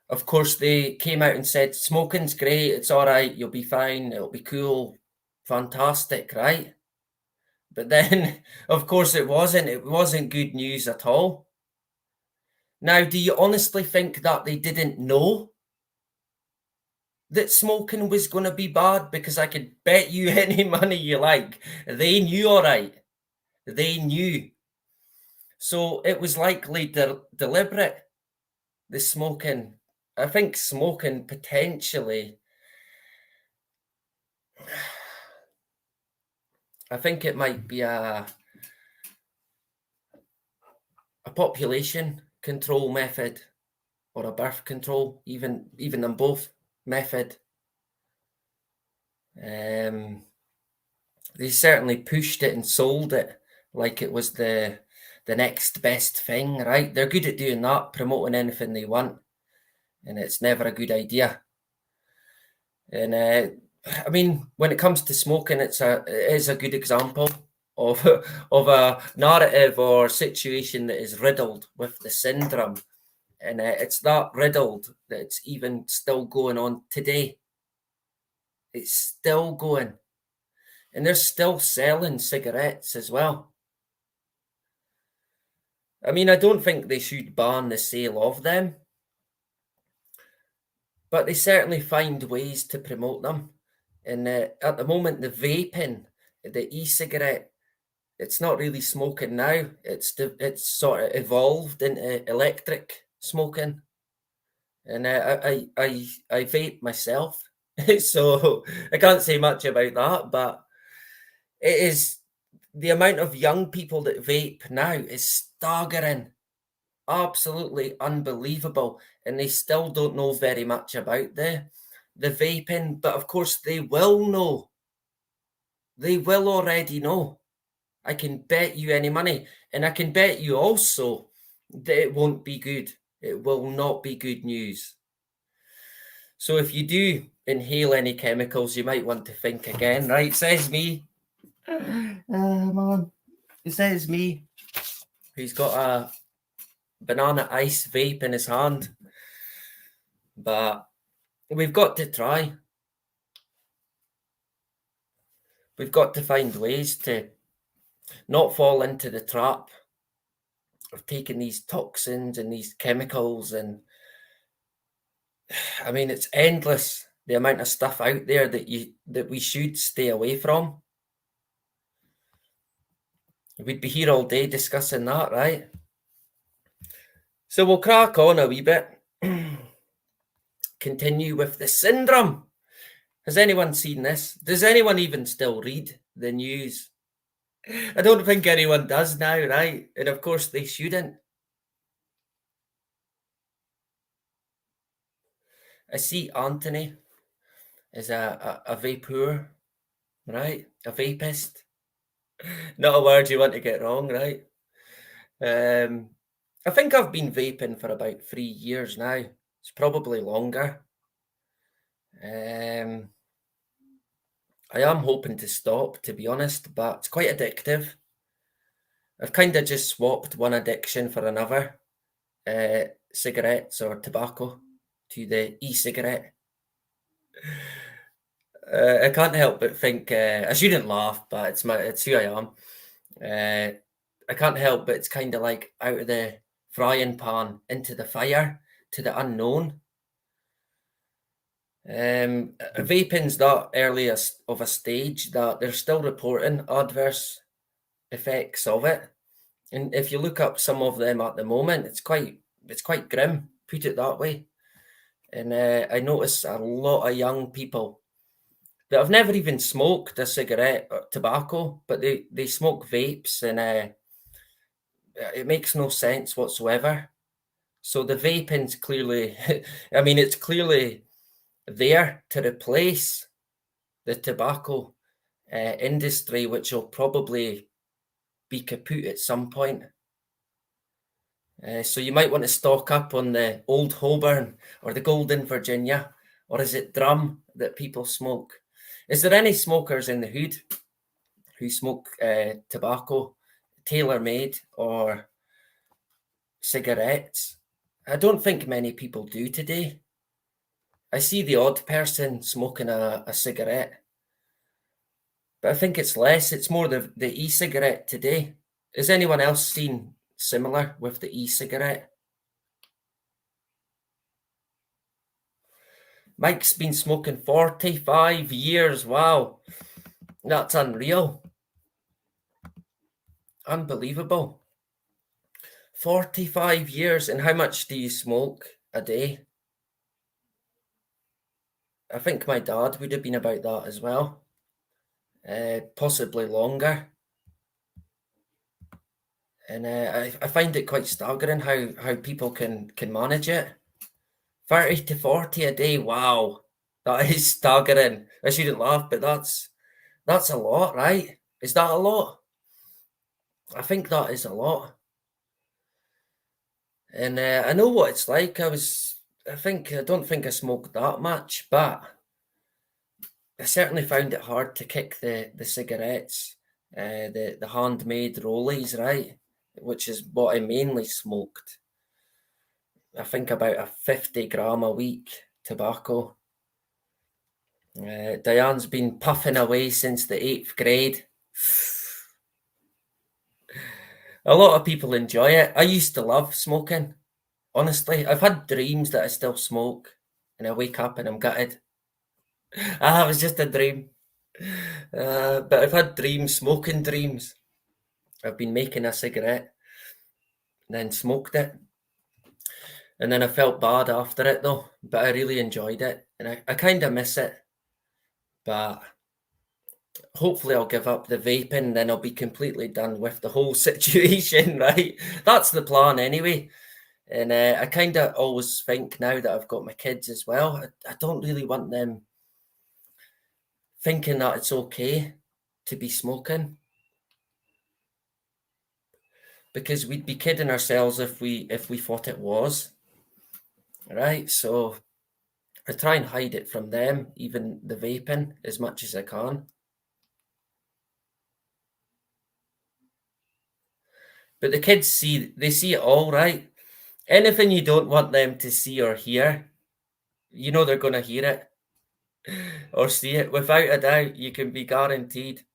of course, they came out and said, smoking's great, it's all right, you'll be fine, it'll be cool, fantastic, right? But then, of course, it wasn't good news at all. Now, do you honestly think that they didn't know that smoking was going to be bad? Because I could bet you any money you like, they knew, all right. They knew. So it was likely deliberate, the smoking. I think smoking potentially, I think it might be a population control method or a birth control, even them both method. They certainly pushed it and sold it like it was the next best thing, right? They're good at doing that, promoting anything they want, and it's never a good idea. And I mean, when it comes to smoking, it is a good example of a narrative or situation that is riddled with the syndrome, and it's that riddled that it's even still going on today. It's still going, and they're still selling cigarettes as well. I mean, I don't think they should ban the sale of them, but they certainly find ways to promote them. And at the moment, the vaping, the e-cigarette, it's not really smoking now. It's sort of evolved into electric smoking. and I vape myself, so I can't say much about that. But it is the amount of young people that vape now is staggering, absolutely unbelievable, and they still don't know very much about the vaping. But of course, they will know. They will already know. I can bet you any money. And I can bet you also that it won't be good. It will not be good news. So if you do inhale any chemicals, you might want to think again, right? Says me. Man. It says me. Who's got a banana ice vape in his hand. But we've got to try. We've got to find ways to not fall into the trap of taking these toxins and these chemicals. And I mean, it's endless the amount of stuff out there that we should stay away from. We'd be here all day discussing that, right? So we'll crack on a wee bit. Continue with the syndrome. Has anyone seen this? Does anyone even still read the news? I don't think anyone does now, right? And of course they shouldn't. I see Anthony is a vapor, right? A vapist. Not a word you want to get wrong, right? I think I've been vaping for about 3 years now. It's probably longer. I am hoping to stop, to be honest, but it's quite addictive. I've kind of just swapped one addiction for another, cigarettes or tobacco, to the e-cigarette. I can't help but think, I shouldn't laugh, but it's who I am. I can't help but it's kind of like out of the frying pan into the fire to the unknown. Vaping's that early of a stage that they're still reporting adverse effects of it, and if you look up some of them at the moment, it's quite grim, put it that way. And I notice a lot of young people that have never even smoked a cigarette or tobacco, but they smoke vapes, and it makes no sense whatsoever. So the vaping's clearly, I mean, it's clearly there to replace the tobacco industry, which will probably be kaput at some point. So you might want to stock up on the Old Holborn or the Golden Virginia, or is it Drum that people smoke? Is there any smokers in the hood who smoke tobacco, tailor-made, or cigarettes? I don't think many people do today. I see the odd person smoking a cigarette, but I think it's less. It's more the e-cigarette today. Has anyone else seen similar with the e-cigarette? Mike's been smoking 45 years. Wow, that's unreal. Unbelievable. 45 years. And how much do you smoke a day? I think my dad would have been about that as well. Possibly longer. And I find it quite staggering how people can manage it. 30 to 40 a day. Wow, that is staggering. I shouldn't laugh, but that's a lot, right? Is that a lot? I think that is a lot. And I know what it's like. I don't think I smoked that much, but I certainly found it hard to kick the cigarettes, the handmade rollies, right? Which is what I mainly smoked. I think about a 50 gram a week tobacco. Diane's been puffing away since the 8th grade. A lot of people enjoy it. I used to love smoking. Honestly, I've had dreams that I still smoke, and I wake up and I'm gutted. It was just a dream. But I've had dreams, smoking dreams. I've been making a cigarette, then smoked it. And then I felt bad after it though, but I really enjoyed it. And I kind of miss it. But hopefully I'll give up the vaping, then I'll be completely done with the whole situation, right? That's the plan anyway. And I kind of always think now that I've got my kids as well, I don't really want them thinking that it's okay to be smoking. Because we'd be kidding ourselves if we thought it was. Right? So I try and hide it from them, even the vaping, as much as I can. But the kids they see it all, right? Anything you don't want them to see or hear, you know they're going to hear it or see it. Without a doubt, you can be guaranteed.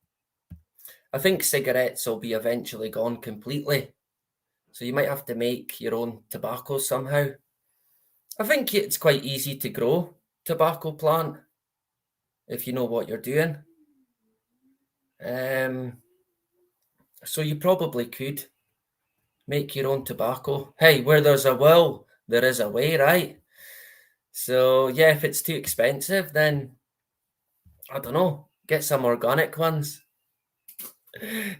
I think cigarettes will be eventually gone completely. So you might have to make your own tobacco somehow. I think it's quite easy to grow tobacco plant if you know what you're doing. So you probably could make your own tobacco. Hey, where there's a will, there is a way, right? So yeah, if it's too expensive, then I don't know, get some organic ones.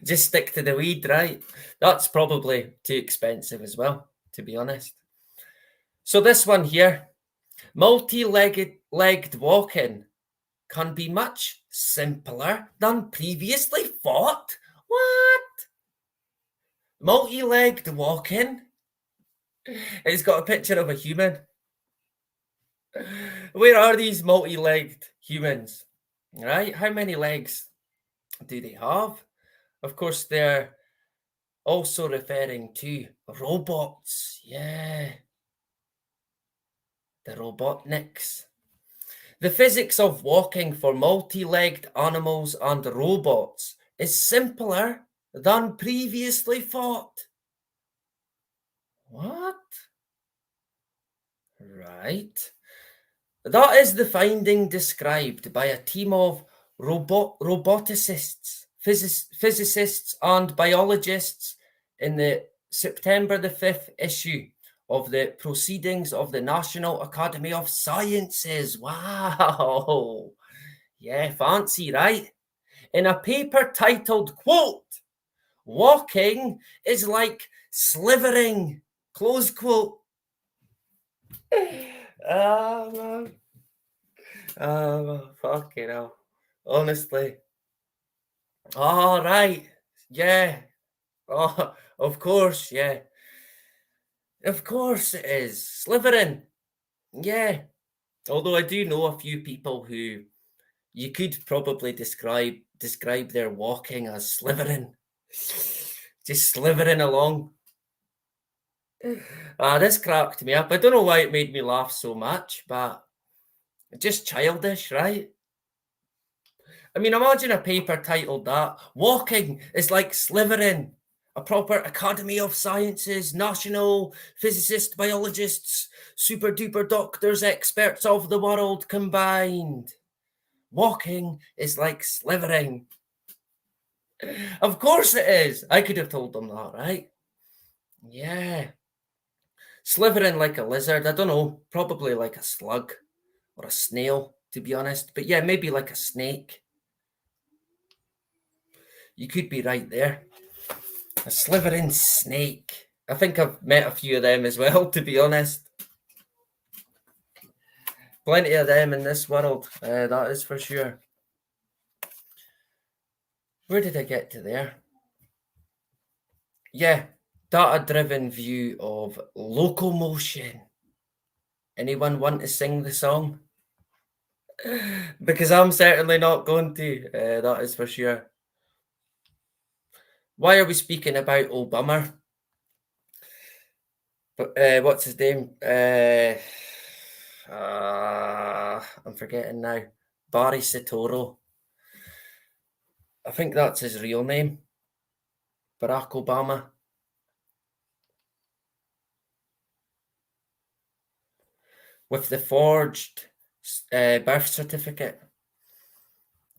Just stick to the weed, right? That's probably too expensive as well, to be honest. So this one here, multi-legged walking can be much simpler than previously thought. What? Multi-legged walking? It's got a picture of a human. Where are these multi-legged humans? Right? How many legs do they have? Of course, they're also referring to robots. Yeah. The Robotniks. The physics of walking for multi-legged animals and robots is simpler than previously thought. What? Right. That is the finding described by a team of roboticists, physicists and biologists in the September the 5th issue of the Proceedings of the National Academy of Sciences. Wow. Yeah, fancy, right? In a paper titled, quote, "Walking is like slithering," close quote. Oh, man. Oh, fucking hell. Honestly. All right. Yeah. Oh, of course, yeah. Of course it is. Slithering. Yeah. Although I do know a few people who you could probably describe their walking as slithering. Just slithering along. This cracked me up. I don't know why it made me laugh so much, but just childish, right? I mean, imagine a paper titled that. Walking is like slithering. A proper Academy of Sciences, national physicists, biologists, super duper doctors, experts of the world combined. Walking is like slithering. Of course it is. I could have told them that, right? Yeah. Slithering like a lizard. I don't know. Probably like a slug or a snail, to be honest. But yeah, maybe like a snake. You could be right there. A slithering snake. I think I've met a few of them as well, to be honest. Plenty of them in this world, that is for sure. Where did I get to there? Yeah, data-driven view of locomotion. Anyone want to sing the song? Because I'm certainly not going to, that is for sure. Why are we speaking about Obama? But what's his name? I'm forgetting now. Barry Soetoro. I think that's his real name. Barack Obama. With the forged birth certificate.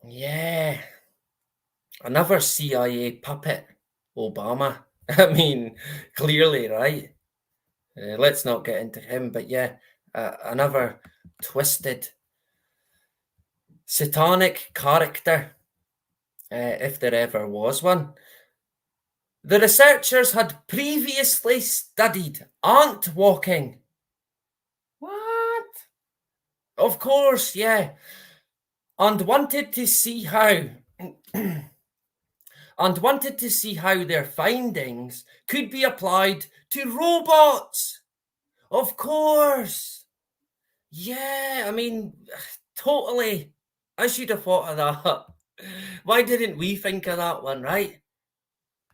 Yeah. Another CIA puppet, Obama. I mean, clearly, right? Let's not get into him, but yeah, another twisted, satanic character, if there ever was one. The researchers had previously studied ant walking. What? Of course, yeah. And wanted to see how their findings could be applied to robots. Of course. Yeah, I mean, totally. I should have thought of that. Why didn't we think of that one, right?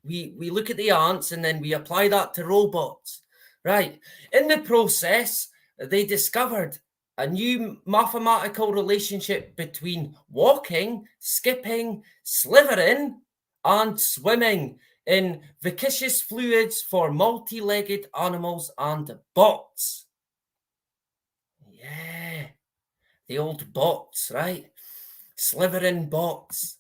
We look at the ants and then we apply that to robots. Right. In the process, they discovered a new mathematical relationship between walking, skipping, slithering, and swimming in viscous fluids for multi-legged animals and bots. Yeah, the old bots, right? Slithering bots.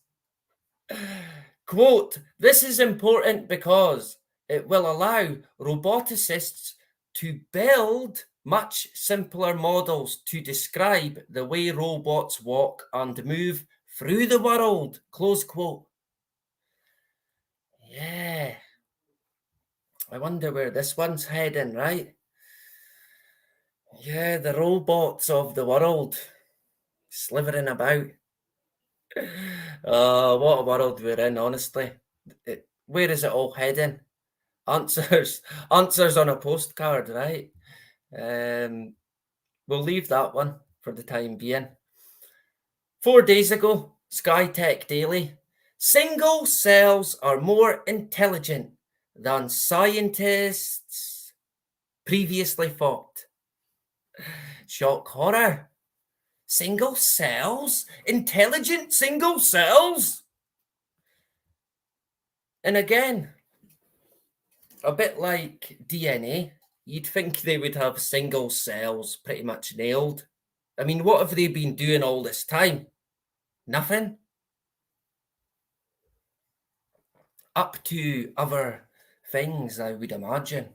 Quote, this is important because it will allow roboticists to build much simpler models to describe the way robots walk and move through the world. Close quote. Yeah. I wonder where this one's heading, right? Yeah, the robots of the world slithering about. What a world we're in, honestly. Where is it all heading? Answers on a postcard, right? We'll leave that one for the time being. 4 days ago, Sky Tech Daily. Single cells are more intelligent than scientists previously thought. Shock horror. Single cells? Intelligent single cells? And again, a bit like DNA, you'd think they would have single cells pretty much nailed. I mean, what have they been doing all this time? Nothing. Up to other things, I would imagine.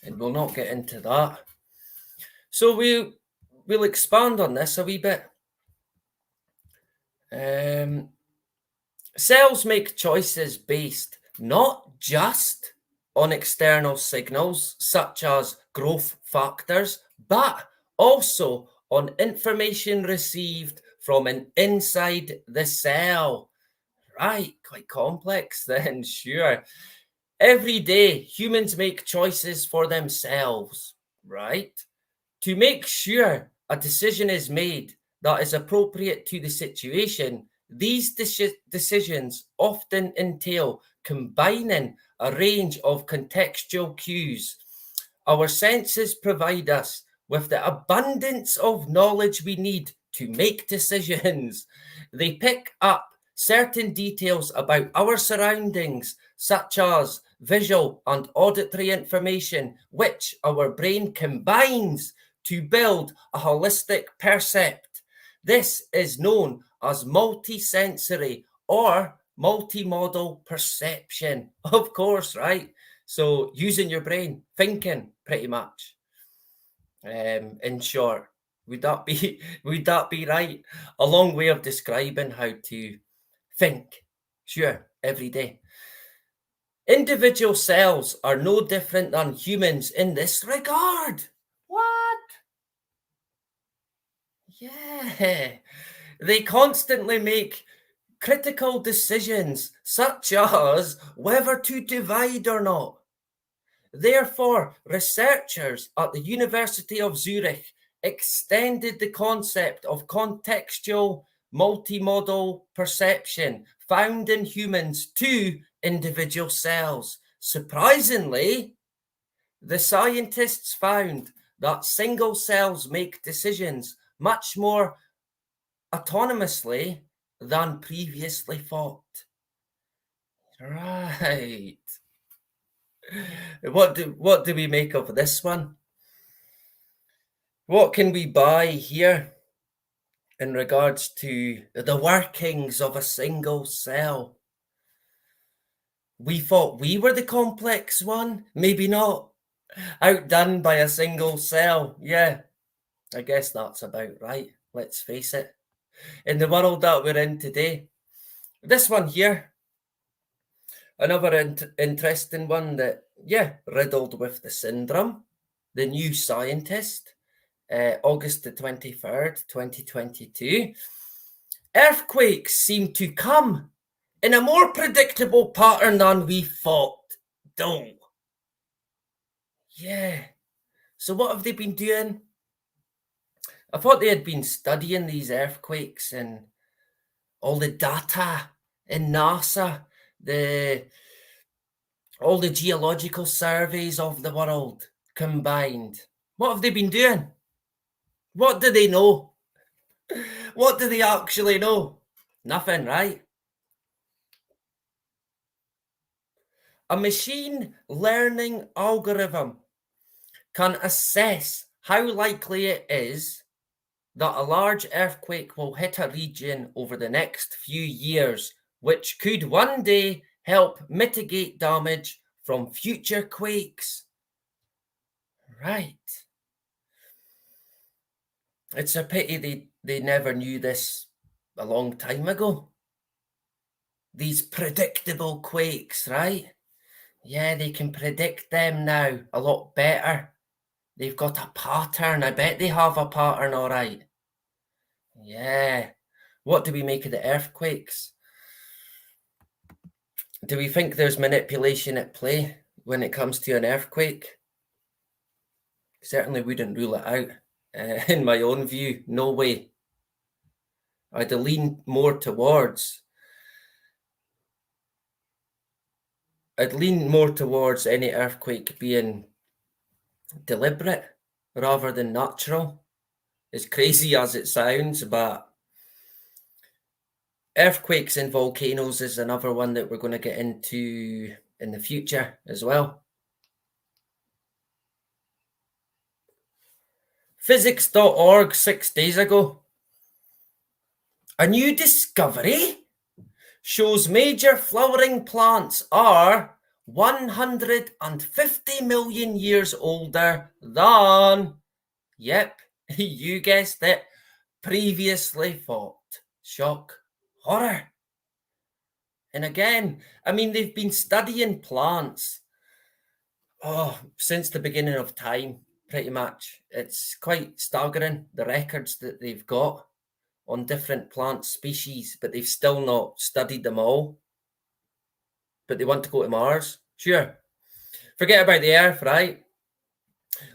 And we'll not get into that. So we'll expand on this a wee bit. Cells make choices based not just on external signals such as growth factors, but also on information received from an inside the cell. Right, quite complex then, sure. Every day, humans make choices for themselves, right? To make sure a decision is made that is appropriate to the situation, these decisions often entail combining a range of contextual cues. Our senses provide us with the abundance of knowledge we need to make decisions. They pick up certain details about our surroundings, such as visual and auditory information, which our brain combines to build a holistic percept. This is known as multisensory or multimodal perception. Of course, right? So using your brain, thinking pretty much. In short, would that be right? A long way of describing how to think. Sure, every day. Individual cells are no different than humans in this regard. What? Yeah. They constantly make critical decisions, such as whether to divide or not. Therefore, researchers at the University of Zurich extended the concept of contextual multimodal perception found in humans to individual cells. Surprisingly, the scientists found that single cells make decisions much more autonomously than previously thought. Right. What do we make of this one? What can we buy here in regards to the workings of a single cell? We thought we were the complex one. Maybe not. Outdone by a single cell. Yeah, I guess that's about right. Let's face it. In the world that we're in today. This one here, another interesting one that, yeah, riddled with the syndrome. The New Scientist, August the 23rd, 2022. Earthquakes seem to come in a more predictable pattern than we thought. Though. Yeah. So what have they been doing? I thought they had been studying these earthquakes and all the data in NASA, all the geological surveys of the world combined. What have they been doing? What do they know? What do they actually know? Nothing, right? A machine learning algorithm can assess how likely it is that a large earthquake will hit a region over the next few years, which could one day help mitigate damage from future quakes. Right. It's a pity they never knew this a long time ago. These predictable quakes, right? Yeah, they can predict them now a lot better. They've got a pattern. I bet they have a pattern, all right. Yeah. What do we make of the earthquakes? Do we think there's manipulation at play when it comes to an earthquake? Certainly wouldn't rule it out. In my own view, no way. I'd lean more towards any earthquake being deliberate rather than natural. As crazy as it sounds, but earthquakes and volcanoes is another one that we're going to get into in the future as well. Physics.org 6 days ago. A new discovery shows major flowering plants are 150 million years older than, yep, you guessed it, previously thought. Shock, horror. And again, I mean, they've been studying plants since the beginning of time, pretty much. It's quite staggering, the records that they've got on different plant species, but they've still not studied them all. But they want to go to Mars. Sure. Forget about the Earth, right?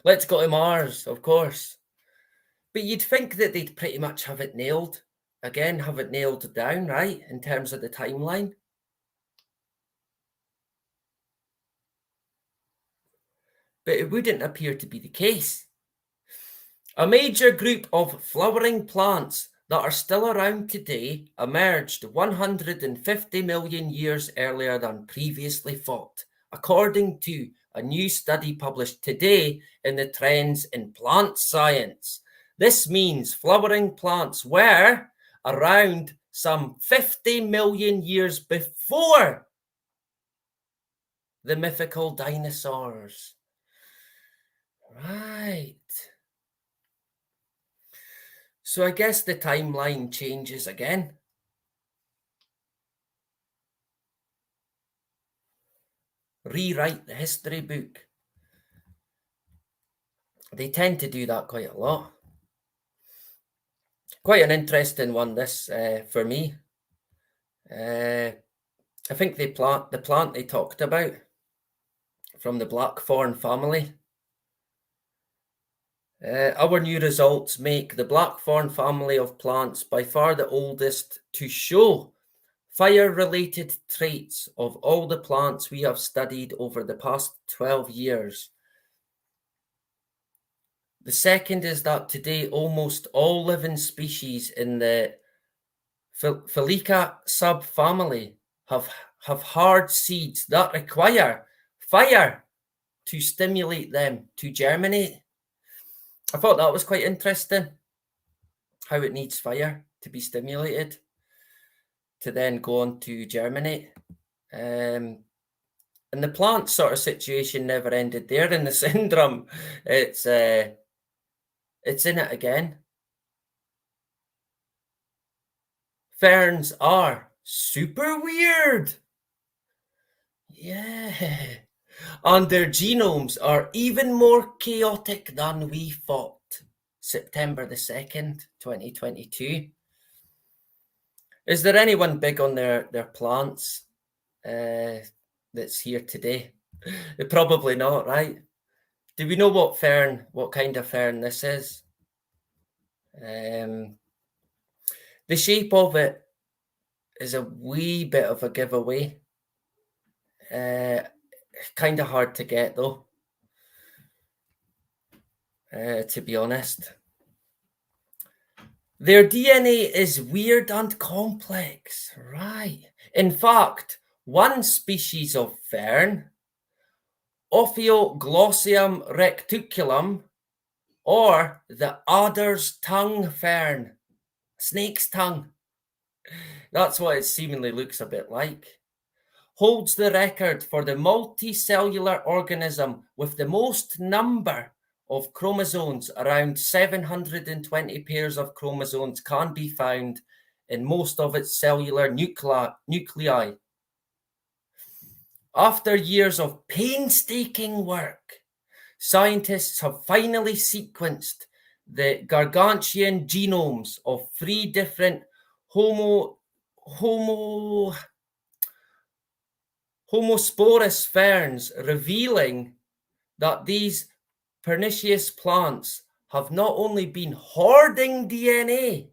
Let's go to Mars, of course. But you'd think that they'd pretty much have it nailed. Again, have it nailed down, right? In terms of the timeline. But it wouldn't appear to be the case. A major group of flowering plants that are still around today emerged 150 million years earlier than previously thought, according to a new study published today in the Trends in Plant Science. This means flowering plants were around some 50 million years before the mythical dinosaurs. Right. So I guess the timeline changes again. Rewrite the history book. They tend to do that quite a lot. Quite an interesting one, this, for me. I think the plant they talked about from the blackthorn family. Our new results make the blackthorn family of plants by far the oldest to show fire-related traits of all the plants we have studied over the past 12 years. The second is that today almost all living species in the Felica subfamily have hard seeds that require fire to stimulate them to germinate. I thought that was quite interesting, how it needs fire to be stimulated to then go on to germinate. And the plant sort of situation never ended there in the syndrome. It's in it again. Ferns are super weird. Yeah. And their genomes are even more chaotic than we thought. September the 2nd, 2022. Is there anyone big on their plants that's here today? Probably not, right? Do we know what kind of fern this is? The shape of it is a wee bit of a giveaway. Kind of hard to get though, to be honest. Their DNA is weird and complex, right? In fact, one species of fern, Ophioglossium recticulum, or the adder's tongue fern, snake's tongue, that's what it seemingly looks a bit like, holds the record for the multicellular organism with the most number of chromosomes. Around 720 pairs of chromosomes can be found in most of its cellular nuclei. After years of painstaking work, scientists have finally sequenced the gargantuan genomes of 3 different homosporous ferns, revealing that these pernicious plants have not only been hoarding DNA,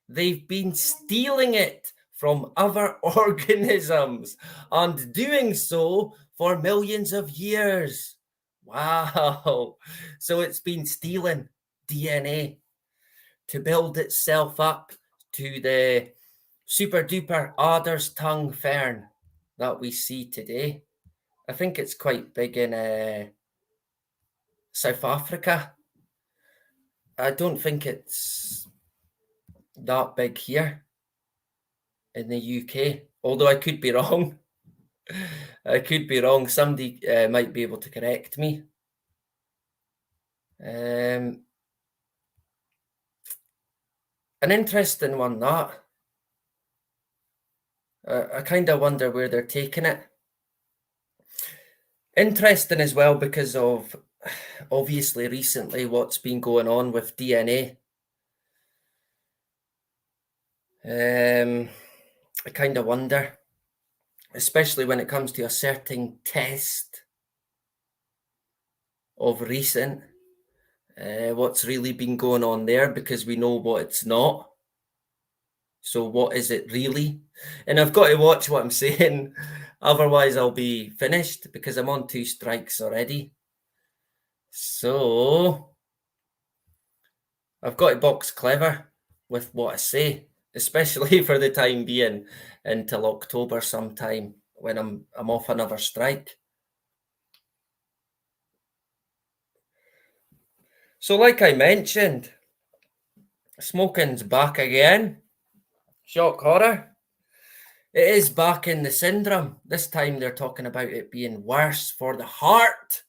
they've been stealing it from other organisms and doing so for millions of years. Wow. So it's been stealing DNA to build itself up to the super duper adder's tongue fern that we see today. I think it's quite big in South Africa. I don't think it's that big here in the UK, although I could be wrong. I could be wrong. Somebody might be able to correct me. An interesting one, that. I kind of wonder where they're taking it. Interesting as well because of, obviously, recently what's been going on with DNA. I kind of wonder, especially when it comes to a certain test of recent, what's really been going on there, because we know what it's not. So what is it really? And I've got to watch what I'm saying, otherwise I'll be finished because I'm on 2 strikes already. So I've got to box clever with what I say, especially for the time being until October sometime when I'm off another strike. So like I mentioned, smoking's back again. Shock horror. It is back in the syndrome. This time they're talking about it being worse for the heart.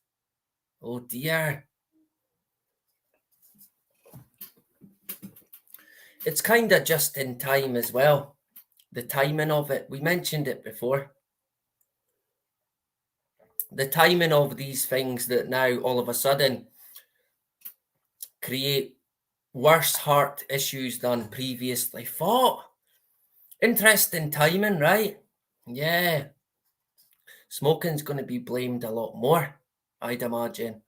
Oh dear. It's kind of just in time as well. The timing of it. We mentioned it before. The timing of these things that now all of a sudden create worse heart issues than previously thought. Interesting timing, right? Yeah. Smoking's going to be blamed a lot more, I'd imagine.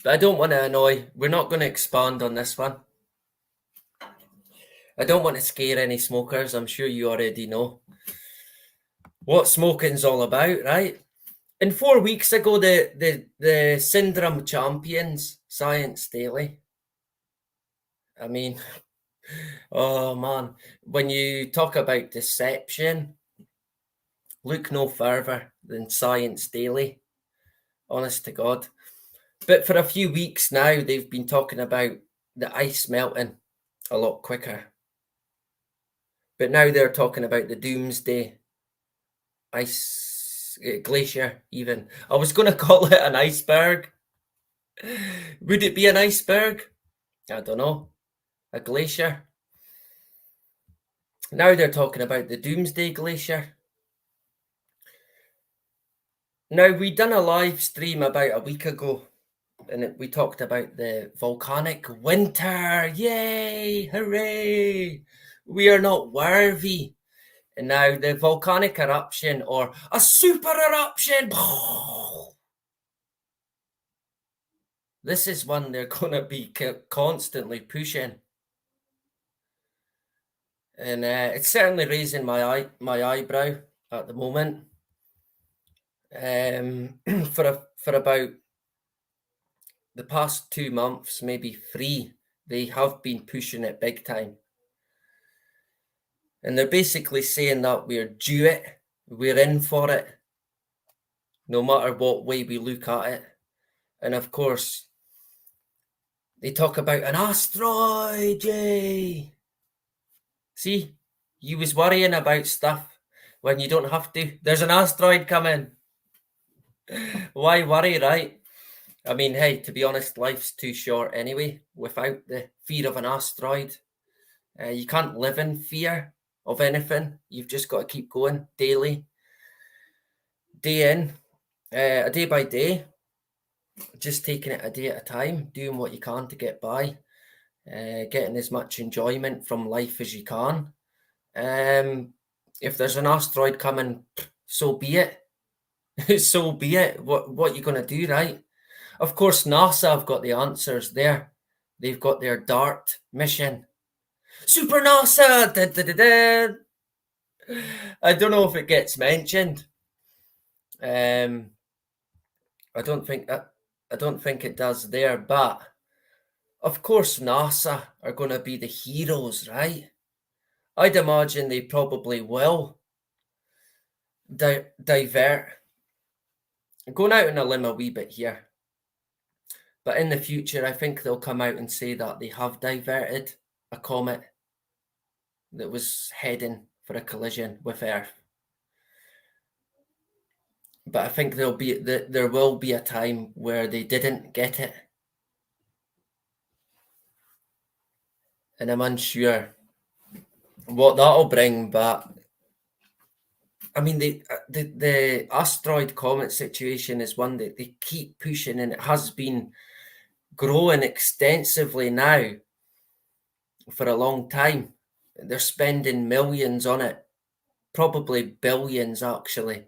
But I don't want to annoy. We're not going to expand on this one. I don't want to scare any smokers. I'm sure you already know what smoking's all about, right? And 4 weeks ago, the syndrome champions, Science Daily. I mean, oh man, when you talk about deception, look no further than Science Daily. Honest to God. But for a few weeks now, they've been talking about the ice melting a lot quicker. But now they're talking about the doomsday ice glacier even. I was going to call it an iceberg. Would it be an iceberg? I don't know. A glacier. Now they're talking about the doomsday glacier. Now, we done a live stream about a week ago, and we talked about the volcanic winter. Yay! Hooray! We are not worthy. And now the volcanic eruption, or a super eruption. This is one they're going to be constantly pushing. And it's certainly raising my eyebrow at the moment. For about the past 2 months, maybe 3, they have been pushing it big time. And they're basically saying that we're due it, we're in for it, no matter what way we look at it. And of course, they talk about an asteroid, yay! See, you was worrying about stuff when you don't have to. There's an asteroid coming. Why worry, right? I mean, hey, to be honest, life's too short anyway, without the fear of an asteroid. You can't live in fear of anything. You've just got to keep going daily, day in, a day by day, just taking it a day at a time, doing what you can to get by, getting as much enjoyment from life as you can. If there's an asteroid coming, so be it. So be it. What you going to do, right? Of course, NASA have got the answers there. They've got their DART mission. Super NASA! Da, da, da, da. I don't know if it gets mentioned. I don't think it does there, but of course NASA are going to be the heroes, right? I'd imagine they probably will divert. I'm going out on a limb a wee bit here. But in the future, I think they'll come out and say that they have diverted a comet that was heading for a collision with Earth. But I think there will be a time where they didn't get it. And I'm unsure what that'll bring, but I mean, the asteroid comet situation is one that they keep pushing, and it has been growing extensively now for a long time. They're spending millions on it, probably billions actually.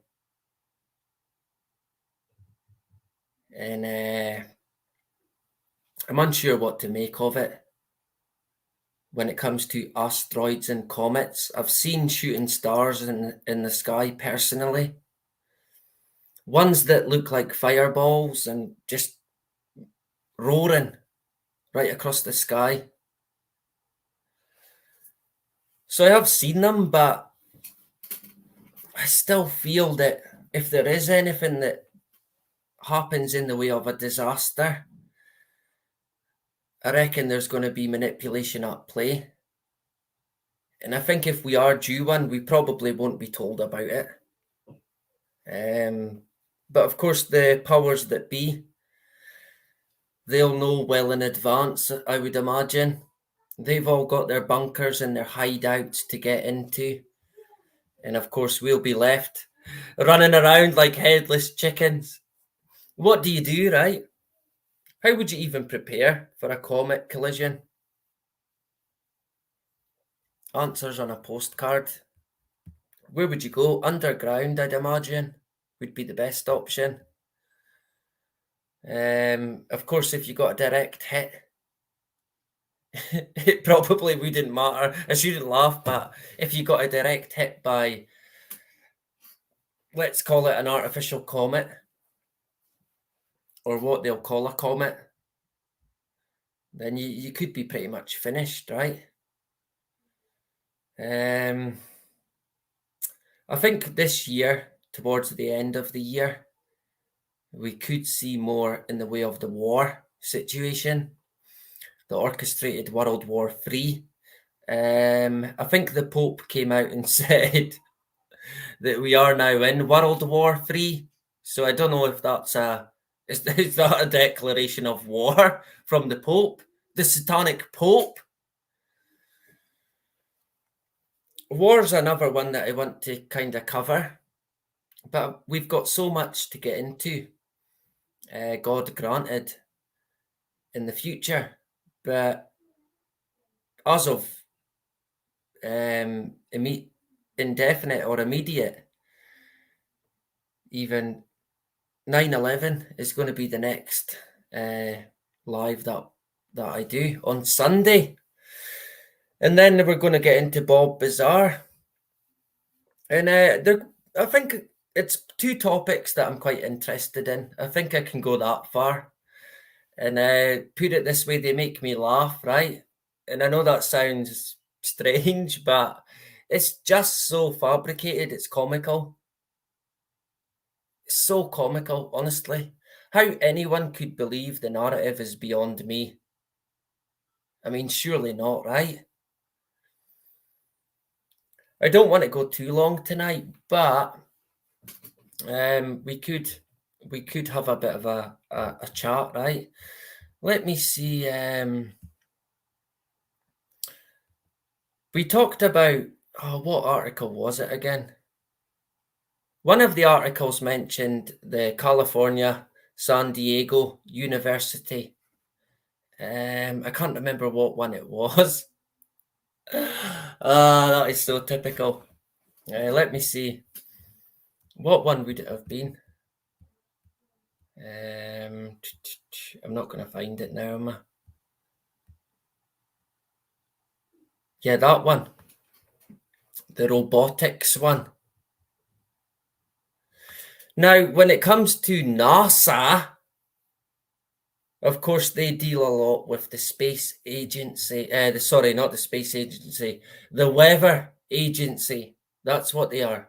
And I'm unsure what to make of it when it comes to asteroids and comets. I've seen shooting stars in the sky personally. Ones that look like fireballs and just roaring right across the sky. So I have seen them, but I still feel that if there is anything that happens in the way of a disaster, I reckon there's going to be manipulation at play. And I think if we are due one, we probably won't be told about it. But of course, the powers that be, they'll know well in advance, I would imagine. They've all got their bunkers and their hideouts to get into. And of course, we'll be left running around like headless chickens. What do you do, right? How would you even prepare for a comet collision? Answers on a postcard. Where would you go? Underground, I'd imagine, would be the best option. Of course, if you got a direct hit, it probably wouldn't matter. I shouldn't laugh, but if you got a direct hit by, let's call it an artificial comet, or what they'll call a comet, then you could be pretty much finished, right? I think this year, towards the end of the year, we could see more in the way of the war situation, the orchestrated World War III. I think the Pope came out and said that we are now in World War III. So I don't know if that's is that a declaration of war from the Pope, the Satanic Pope? War's another one that I want to kind of cover, but we've got so much to get into. God granted in the future, but as of indefinite or immediate, even 9/11 is going to be the next live that I do on Sunday. And then we're going to get into Bob Bizarre. And I think it's two topics that I'm quite interested in. I think I can go that far. And put it this way, they make me laugh, right? And I know that sounds strange, but it's just so fabricated, it's comical. It's so comical, honestly. How anyone could believe the narrative is beyond me. I mean, surely not, right? I don't want to go too long tonight, but we could have a bit of a chat, right? Let me see. We talked about what article was it again? One of the articles mentioned the California San Diego University. I can't remember what one it was. That is so typical. Let me see. What one would it have been? I'm not going to find it now, am I? Yeah, that one. The robotics one. Now, when it comes to NASA, of course, they deal a lot with the space agency. Sorry, not the space agency. The weather agency. That's what they are.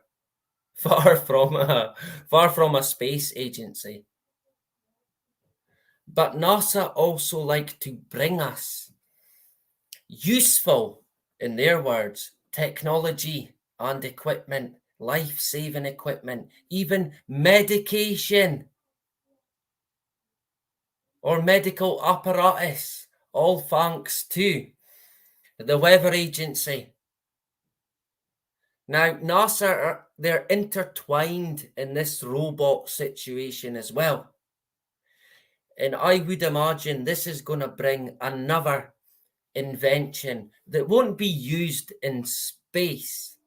Far from a space agency. But NASA also like to bring us useful, in their words, technology and equipment, life-saving equipment, even medication or medical apparatus, all thanks to the weather agency. Now, NASA, they're intertwined in this robot situation as well. And I would imagine this is going to bring another invention that won't be used in space.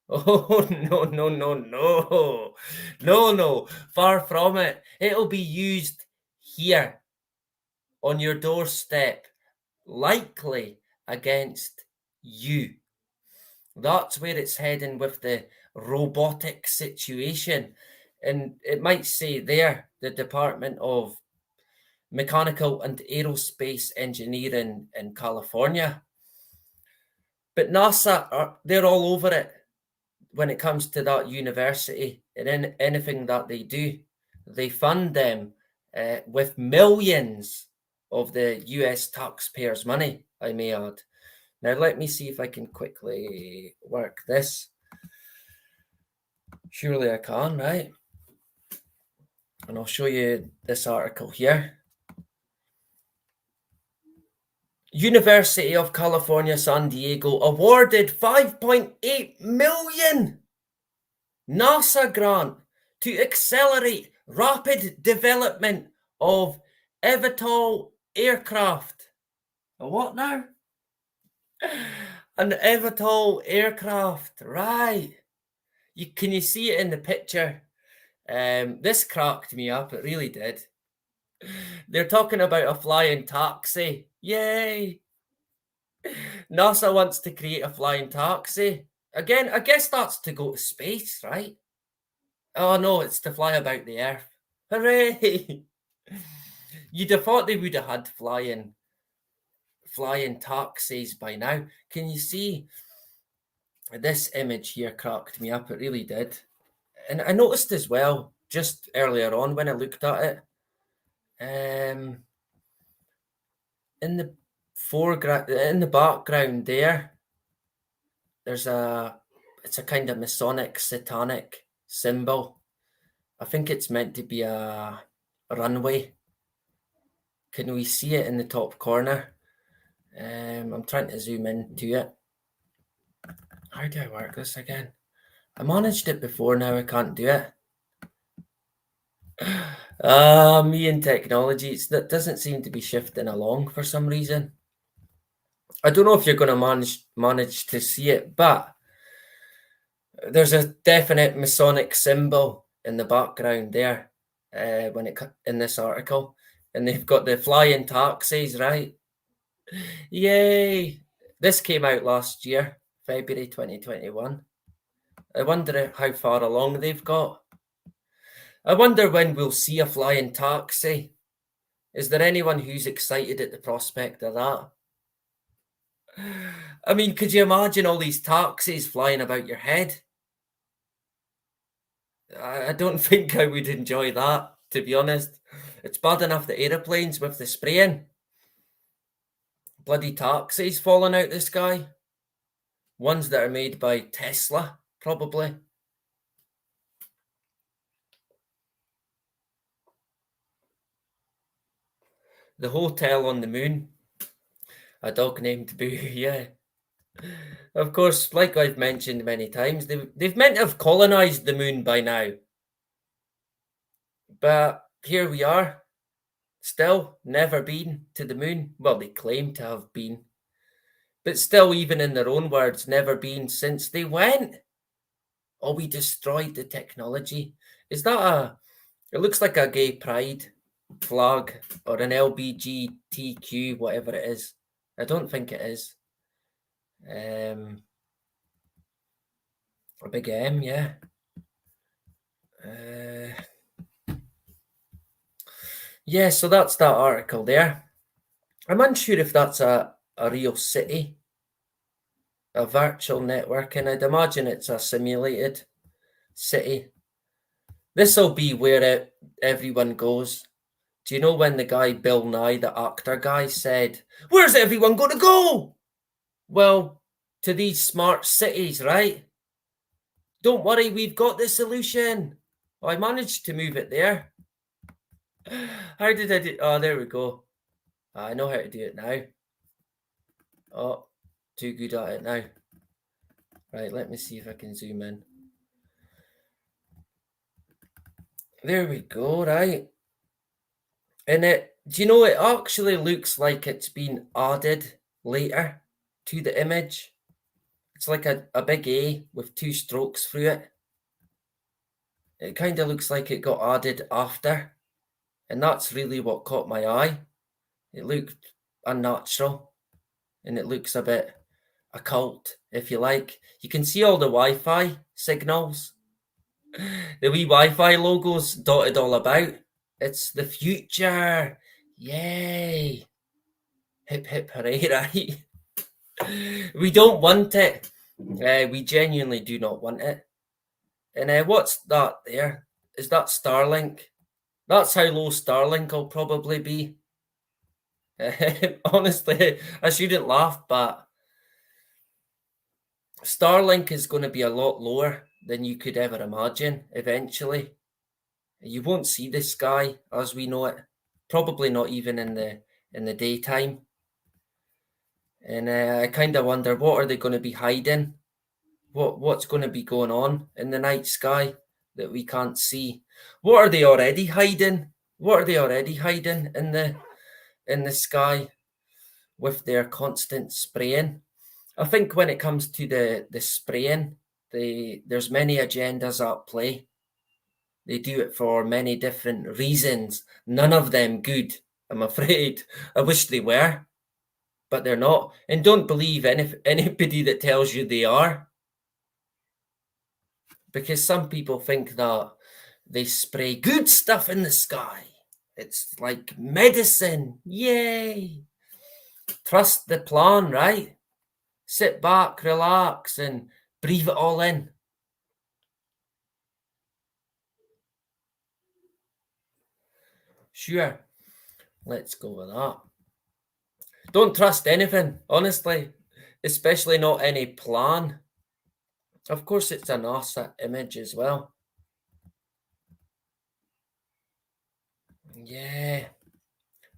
Oh, no, no, no, no. No, no. Far from it. It'll be used here on your doorstep, likely against you. That's where it's heading with the robotic situation. And it might say there, the Department of Mechanical and Aerospace Engineering in California. But NASA, they're all over it when it comes to that university and in anything that they do. They fund them with millions of the US taxpayers' money, I may add. Now, let me see if I can quickly work this. Surely I can, right? And I'll show you this article here. University of California, San Diego awarded 5.8 million NASA grant to accelerate rapid development of eVTOL aircraft. A what now? An eVTOL aircraft, right? Can you see it in the picture? This cracked me up, it really did. They're talking about a flying taxi. Yay! NASA wants to create a flying taxi. Again, I guess that's to go to space, right? Oh no, it's to fly about the Earth. Hooray! You'd have thought they would have had flying taxis by now. Can you see? This image here cracked me up. It really did. And I noticed as well, just earlier on when I looked at it, in the foreground, in the background there's It's a kind of Masonic, satanic symbol. I think it's meant to be a runway. Can we see it in the top corner? I'm trying to zoom into it. How do I work this again? I managed it before, now I can't do it. Me and technology, that doesn't seem to be shifting along for some reason. I don't know if you're going to manage to see it, but there's a definite Masonic symbol in the background there in this article, and they've got the flying taxis, right? Yay! This came out last year, February 2021. I wonder how far along they've got. I wonder when we'll see a flying taxi. Is there anyone who's excited at the prospect of that? I mean, could you imagine all these taxis flying about your head? I don't think I would enjoy that, to be honest. It's bad enough the aeroplanes with the spraying. Bloody taxis falling out the sky. Ones that are made by Tesla, probably. The hotel on the moon. A dog named Boo, yeah. Of course, like I've mentioned many times, they've meant to have colonized the moon by now. But here we are, still never been to the moon. Well, they claim to have been. But still, even in their own words, never been since they went. Oh, we destroyed the technology. Is that it looks like a gay pride flag or an LBGTQ, whatever it is. I don't think it is. A big M, yeah. Yeah, so that's that article there. I'm unsure if that's a real city, a virtual network, and I'd imagine it's a simulated city. This will be where everyone goes. Do you know when the guy Bill Nye, the actor guy, said, "Where's everyone going to go?" Well, to these smart cities, right? Don't worry, we've got the solution. Oh, I managed to move it there. How did I do? Oh, there we go. I know how to do it now. Oh, too good at it now. Right, let me see if I can zoom in. There we go, right? And do you know, it actually looks like it's been added later to the image. It's like a big A with two strokes through it. It kind of looks like it got added after. And that's really what caught my eye. It looked unnatural. And it looks a bit occult, if you like. You can see all the Wi-Fi signals. The wee Wi-Fi logos dotted all about. It's the future. Yay. Hip hip hooray, right? We don't want it. We genuinely do not want it. And what's that there? Is that Starlink? That's how low Starlink will probably be. Honestly, I shouldn't laugh, but Starlink is going to be a lot lower than you could ever imagine eventually. You won't see the sky as we know it. Probably not even in the daytime. And I kind of wonder, what are they going to be hiding? What's going to be going on in the night sky that we can't see? What are they already hiding? What are they already hiding in the sky with their constant spraying? I think when it comes to the spraying, there's many agendas at play. They do it for many different reasons. None of them good, I'm afraid. I wish they were, but they're not. And don't believe anybody that tells you they are. Because some people think that they spray good stuff in the sky. It's like medicine. Yay! Trust the plan, right? Sit back, relax, and breathe it all in. Sure, let's go with that. Don't trust anything, honestly, especially not any plan. Of course, it's a NASA image as well. Yeah.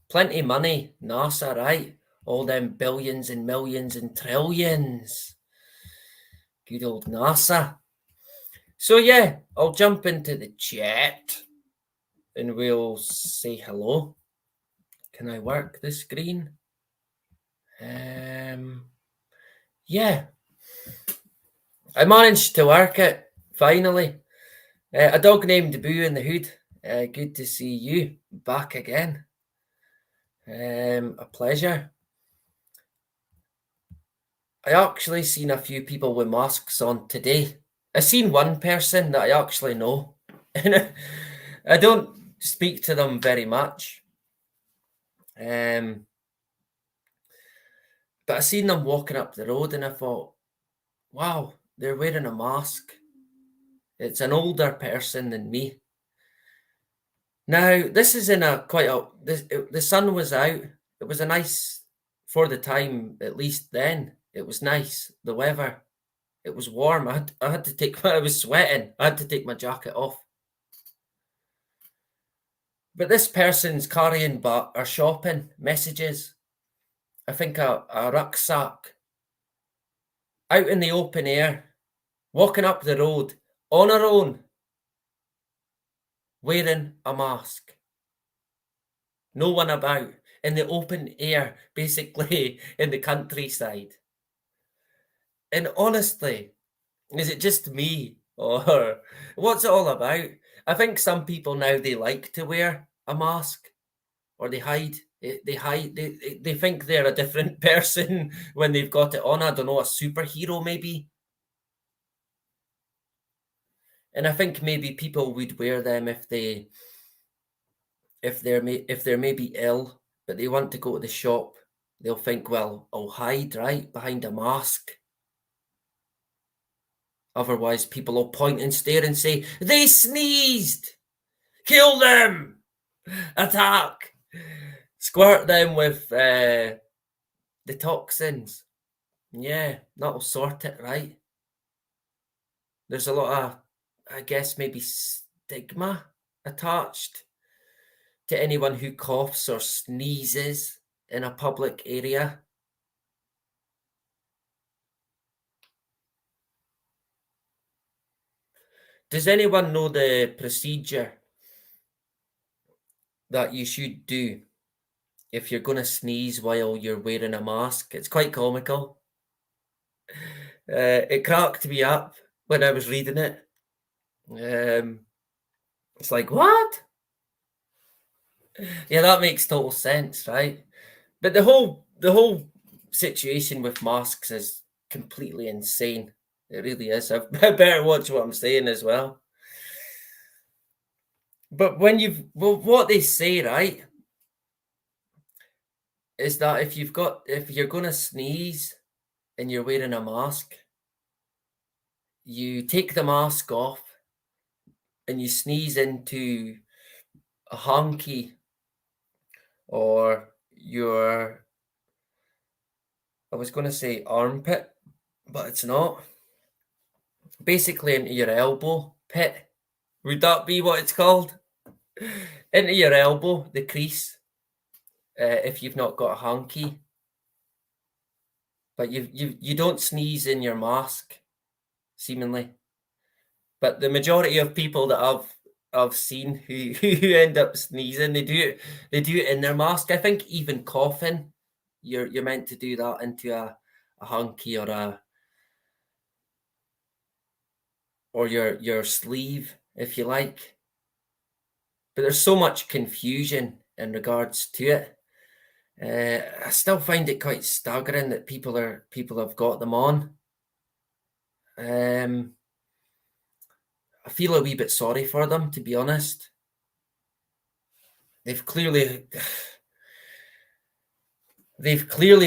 Plenty money, NASA, right? All them billions and millions and trillions. Good old NASA. So yeah, I'll jump into the chat and we'll say hello. Can I work the screen? Yeah. I managed to work it, finally. A dog named Boo in the Hood. Good to see you back again. A pleasure. I actually seen a few people with masks on today. I seen one person that I actually know. And I don't speak to them very much. But I seen them walking up the road and I thought, wow, they're wearing a mask. It's an older person than me. Now, this is in the sun was out. It was a nice, for the time, at least then, it was nice. The weather, it was warm. I had to take, I was sweating. I had to take my jacket off. But this person's carrying or shopping messages. I think a rucksack. Out in the open air, walking up the road on her own, wearing a mask. No one about, in the open air, basically in the countryside. And honestly, is it just me or what's it all about? I think some people now, they like to wear a mask or they hide. They hide. They think they're a different person when they've got it on. I don't know, a superhero maybe. And I think maybe people would wear them if they're maybe ill, but they want to go to the shop. They'll think, well, I'll hide right behind a mask. Otherwise, people will point and stare and say, they sneezed! Kill them! Attack! Squirt them with the toxins. Yeah, that'll sort it, right? There's a lot of, I guess, maybe stigma attached to anyone who coughs or sneezes in a public area. Does anyone know the procedure that you should do if you're going to sneeze while you're wearing a mask? It's quite comical. It cracked me up when I was reading it. It's like, what? Yeah, that makes total sense, right? But the whole situation with masks is completely insane. It really is. I better watch what I'm saying as well. But what they say, right, is that if you're gonna sneeze and you're wearing a mask, you take the mask off and you sneeze into a hanky or I was gonna say armpit, but it's not. Basically into your elbow pit. Would that be what it's called? Into your elbow, the crease, if you've not got a hanky. But you don't sneeze in your mask, seemingly. But the majority of people that I've seen who end up sneezing, they do it in their mask. I think even coughing, you're meant to do that into a hanky or your sleeve, if you like. But there's so much confusion in regards to it. I still find it quite staggering that people have got them on. I feel a wee bit sorry for them, to be honest. They've clearly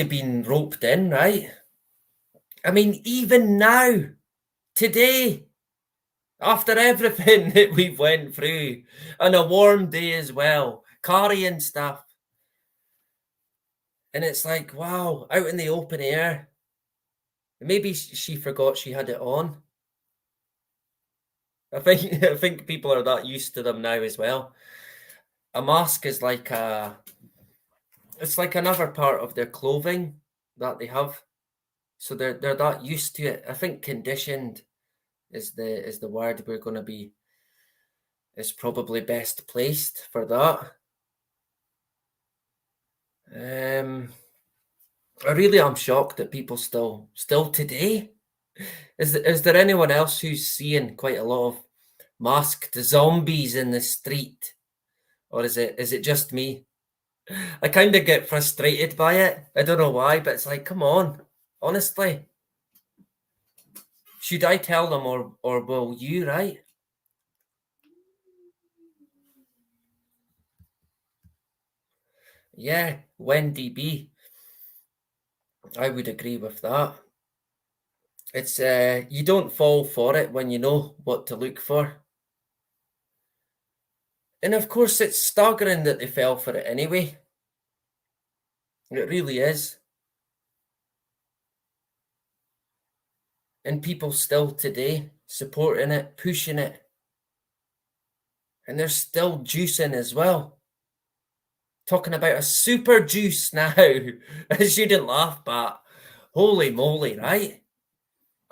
been roped in, right? I mean, even now, today, after everything that we've went through, on a warm day as well, carrying stuff, and it's like, wow, out in the open air. Maybe she forgot she had it on. I think people are that used to them now as well. A mask is like it's like another part of their clothing that they have. So they're that used to it. I think conditioned is the word we're going to be is probably best placed for that. I really am shocked that people still today. Is there anyone else who's seeing quite a lot of masked zombies in the street, or is it just me? I kind of get frustrated by it. I don't know why, but it's like, come on, honestly. Should I tell them or will you, right? Yeah, Wendy B. I would agree with that. It's you don't fall for it when you know what to look for. And of course it's staggering that they fell for it anyway. It really is. And people still today supporting it, pushing it. And they're still juicing as well. Talking about a super juice now. I shouldn't laugh, but holy moly, right?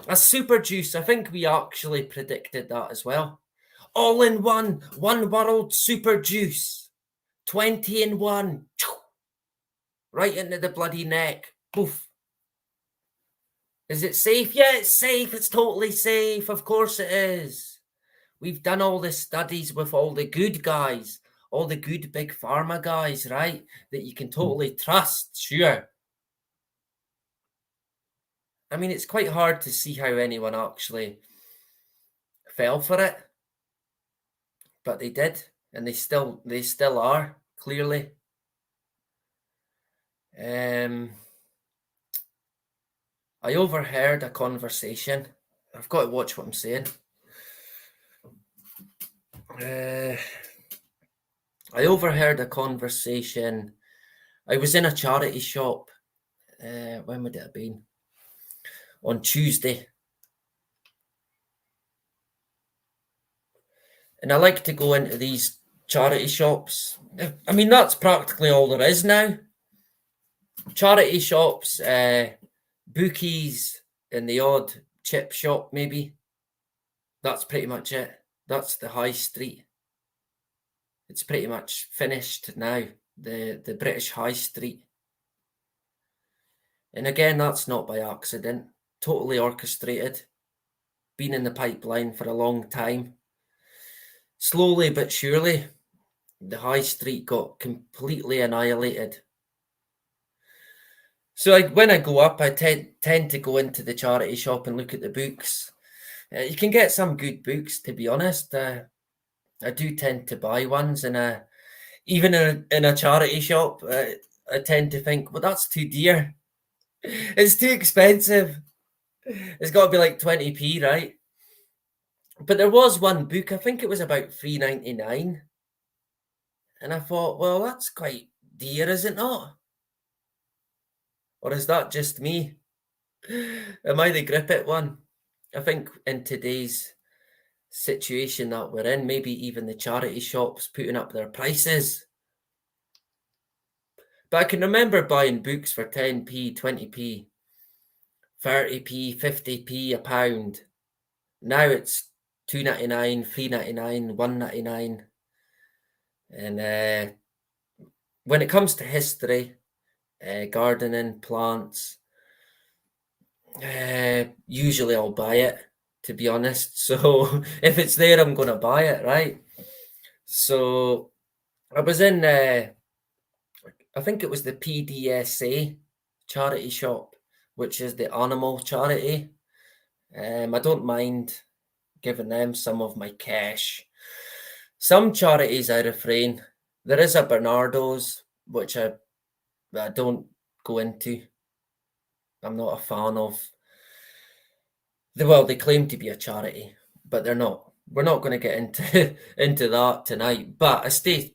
A super juice. I think we actually predicted that as well. All in one world super juice. 20 in one. Right into the bloody neck. Poof. Is it safe? Yeah, it's safe. It's totally safe. Of course it is. We've done all the studies with all the good guys, all the good big pharma guys, right? That you can totally trust, sure. I mean, it's quite hard to see how anyone actually fell for it. But they did, and they still are, clearly. I overheard a conversation. I've got to watch what I'm saying. I overheard a conversation. I was in a charity shop. When would it have been? On Tuesday. And I like to go into these charity shops. I mean, that's practically all there is now. Charity shops, bookies, and the odd chip shop, maybe. That's pretty much it. That's the high street. It's pretty much finished now, the British high street. And again, that's not by accident. Totally orchestrated. Been in the pipeline for a long time. Slowly but surely, the high street got completely annihilated. So when I go up, I tend to go into the charity shop and look at the books. You can get some good books, to be honest. I do tend to buy ones, and even in a charity shop, I tend to think, well, that's too dear. It's too expensive. It's got to be like 20p, right? But there was one book, I think it was about $3.99. And I thought, well, that's quite dear, is it not? Or is that just me? Am I the grip it one? I think in today's situation that we're in, maybe even the charity shops putting up their prices. But I can remember buying books for 10p, 20p, 30p, 50p a pound. Now it's $2.99, $3.99, $1.99. And when it comes to history, gardening, plants, usually I'll buy it, to be honest. So if it's there, I'm going to buy it, right? So I was in, I think it was the PDSA charity shop, which is the animal charity. I don't mind giving them some of my cash. Some charities I refrain. There is a Bernardo's, which I don't go into. I'm not a fan of. Well, they claim to be a charity, but they're not. We're not going to get into that tonight. But I stay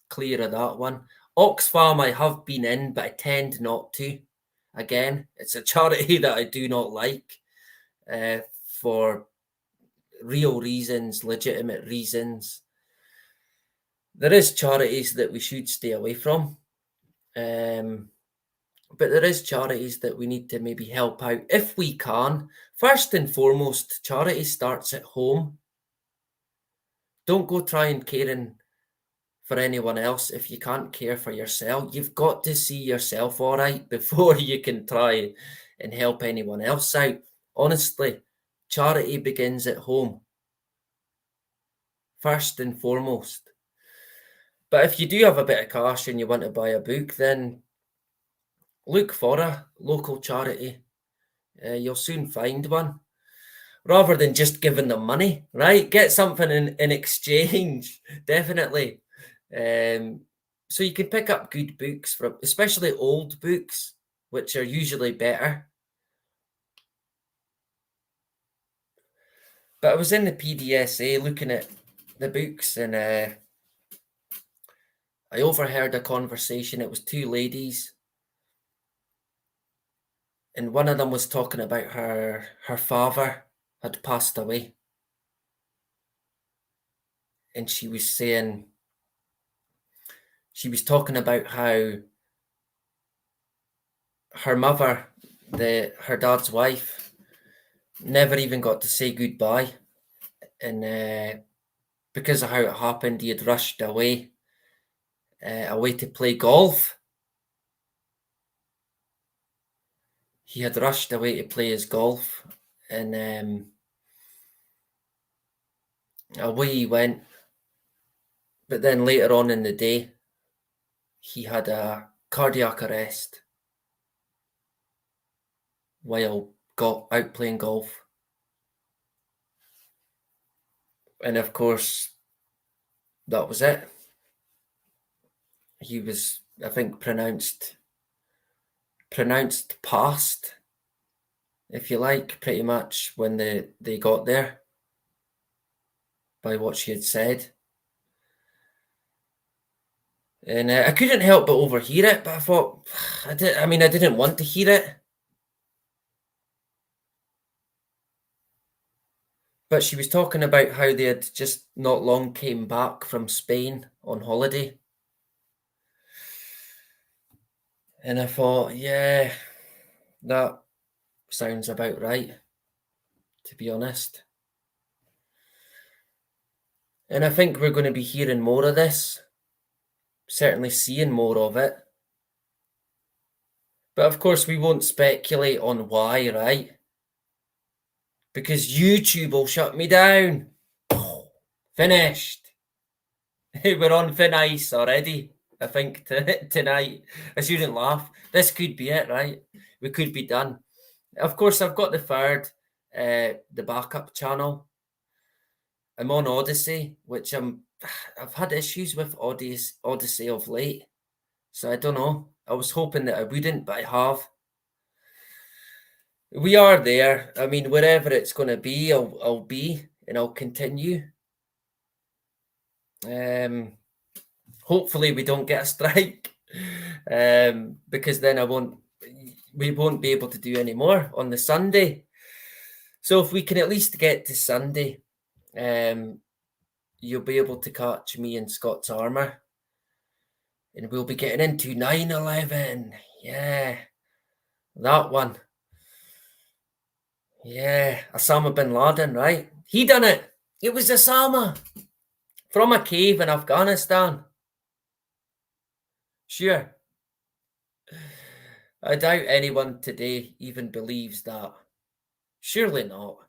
clear of that one. Oxfam I have been in, but I tend not to. Again, it's a charity that I do not like for real reasons, legitimate reasons. There is charities that we should stay away from. But there is charities that we need to maybe help out if we can. First and foremost, charity starts at home. Don't go trying caring for anyone else if you can't care for yourself. You've got to see yourself all right before you can try and help anyone else out. Honestly, charity begins at home. First and foremost. But if you do have a bit of cash and you want to buy a book, then look for a local charity. You'll soon find one. Rather than just giving them money, right? Get something in exchange, definitely. So you can pick up good books, from, especially old books, which are usually better. But I was in the PDSA looking at the books, and I overheard a conversation. It was two ladies, and one of them was talking about her father had passed away. And she was talking about how her mother, her dad's wife, never even got to say goodbye. And because of how it happened, he had rushed away to play golf. He had rushed away to play his golf, and away he went. But then later on in the day, he had a cardiac arrest while out playing golf. And of course, that was it. He was, I think, pronounced past, if you like, pretty much when they got there, by what she had said. And I couldn't help but overhear it, but I thought, I didn't want to hear it. But she was talking about how they had just not long came back from Spain on holiday. And I thought, yeah, that sounds about right, to be honest. And I think we're going to be hearing more of this, certainly seeing more of it. But of course, we won't speculate on why, right? Because YouTube will shut me down. Finished. We're on thin ice already, I think, tonight. I shouldn't laugh. This could be it, right? We could be done. Of course, I've got the third, the backup channel. I'm on Odyssey, which I've had issues with Odyssey of late. So I don't know. I was hoping that I wouldn't, but I have. We are there. I mean, wherever it's going to be, I'll be, and I'll continue. Hopefully we don't get a strike, because then we won't be able to do any more on the Sunday. So if we can at least get to Sunday, you'll be able to catch me in Scott's Armour, and we'll be getting into 9/11. Yeah, that one. Yeah, Osama bin Laden, right? He done it. It was Osama from a cave in Afghanistan. Sure. I doubt anyone today even believes that. Surely not.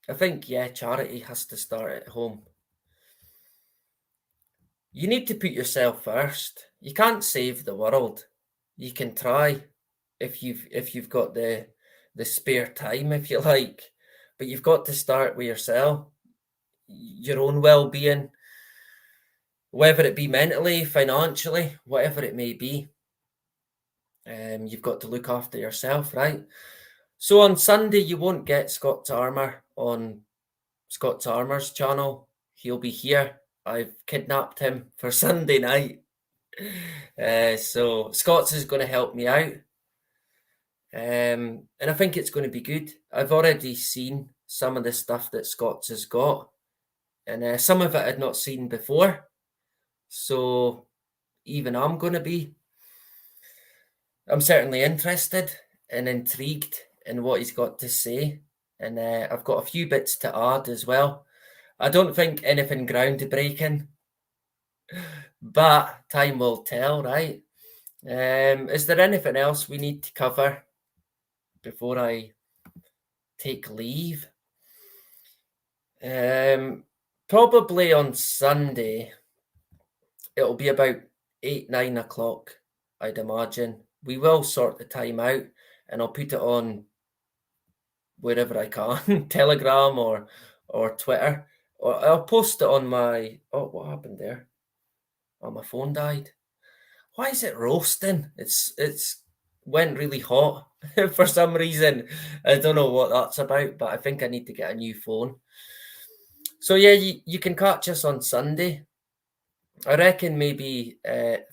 I think, yeah, charity has to start at home. You need to put yourself first. You can't save the world. You can try if you've got the spare time, if you like, but you've got to start with yourself, your own well-being, whether it be mentally, financially, whatever it may be. You've got to look after yourself, right? So on Sunday, you won't get Scott's Armour on Scott's Armour's channel. He'll be here. I've kidnapped him for Sunday night. So Scott's is going to help me out. And I think it's going to be good. I've already seen some of the stuff that Scott's has got, and some of it I'd not seen before. So even I'm certainly interested and intrigued in what he's got to say. And I've got a few bits to add as well. I don't think anything groundbreaking, but time will tell, right? Is there anything else we need to cover before I take leave? Probably on Sunday, it'll be about 8-9 o'clock, I'd imagine. We will sort the time out, and I'll put it on wherever I can, Telegram or Twitter, or I'll post it on my. Oh, what happened there? Oh, my phone died. Why is it roasting? It's went really hot for some reason. I don't know what that's about, but I think I need to get a new phone. So yeah, you can catch us on Sunday. I reckon maybe,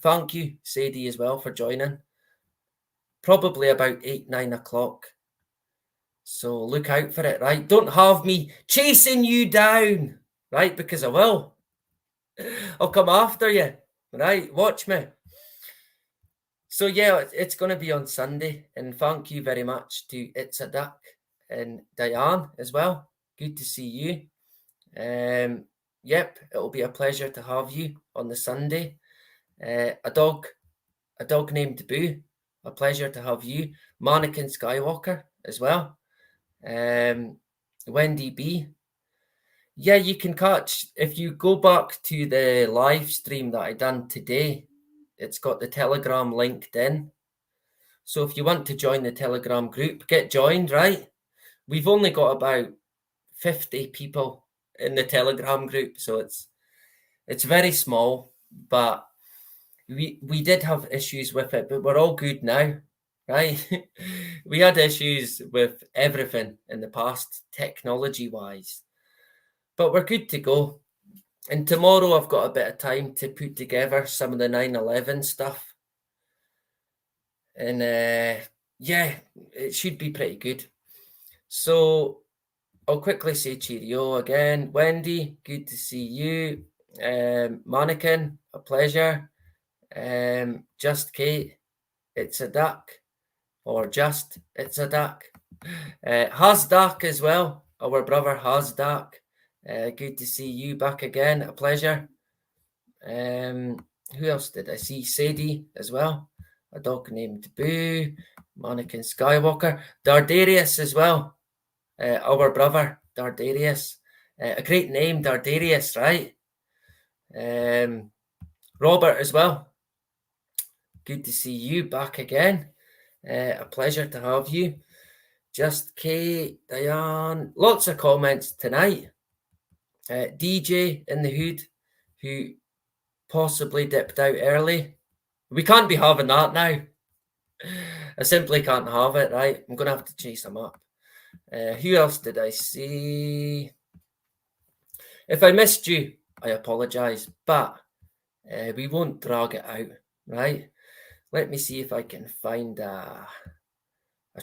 thank you, Sadie, as well, for joining. Probably about 8-9 o'clock. So look out for it, right? Don't have me chasing you down, right? Because I will. I'll come after you, right? Watch me. So yeah, it's going to be on Sunday. And thank you very much to It's a Duck and Diane as well. Good to see you. Yep, it'll be a pleasure to have you on the Sunday. A dog named Boo. A pleasure to have you. Mannequin Skywalker as well. Wendy B. Yeah, you can catch, if you go back to the live stream that I done today, it's got the Telegram linked in. So if you want to join the Telegram group, get joined, right? We've only got about 50 people in the Telegram group, so it's very small, but we did have issues with it, but we're all good now, right? We had issues with everything in the past, technology-wise, but we're good to go. And tomorrow I've got a bit of time to put together some of the 9/11 stuff. And yeah, it should be pretty good. So I'll quickly say cheerio again. Wendy, good to see you. Mannequin, a pleasure. Just Kate, it's a duck. Or just, it's a duck. Hasdak as well. Our brother Hasdak. Good to see you back again. A pleasure. Who else did I see? Sadie as well. A dog named Boo. Mannequin Skywalker. Dardarius as well. Our brother Dardarius. A great name, Dardarius, right? Robert as well. Good to see you back again. A pleasure to have you. Just Kate, Diane. Lots of comments tonight. DJ in the hood, who possibly dipped out early. We can't be having that now. I simply can't have it, right? I'm going to have to chase him up. Who else did I see? If I missed you, I apologise, but we won't drag it out, right? Let me see if I can find a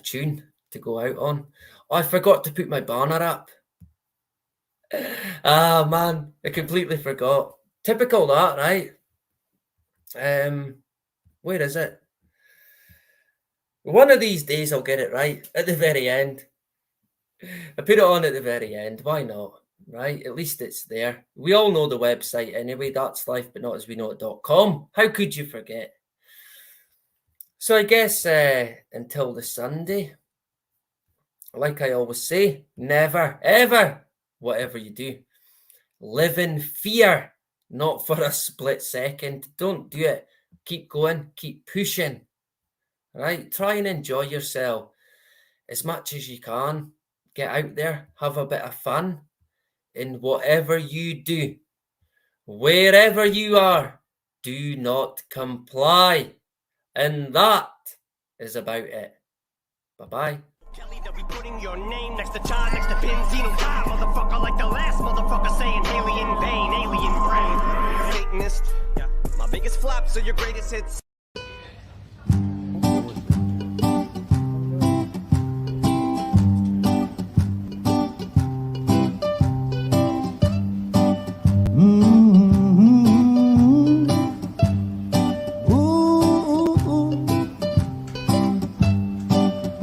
tune to go out on. Oh, I forgot to put my banner up. Ah, man, I completely forgot. Typical that, right? Where is it? One of these days I'll get it right at the very end. I put it on at the very end. Why not? Right? At least it's there. We all know the website anyway. That's lifebutnotasweknowit.com. How could you forget? So I guess until the Sunday, like I always say, never, ever, whatever you do, live in fear, not for a split second. Don't do it. Keep going, keep pushing, right? Try and enjoy yourself as much as you can. Get out there, have a bit of fun in whatever you do. Wherever you are, do not comply. And that is about it. Bye-bye. Kelly, they'll be putting your name next to John, next to Benzino. Die, motherfucker, like the last motherfucker saying alien pain, alien brain. Satanist, yeah. My biggest flops are your greatest hits.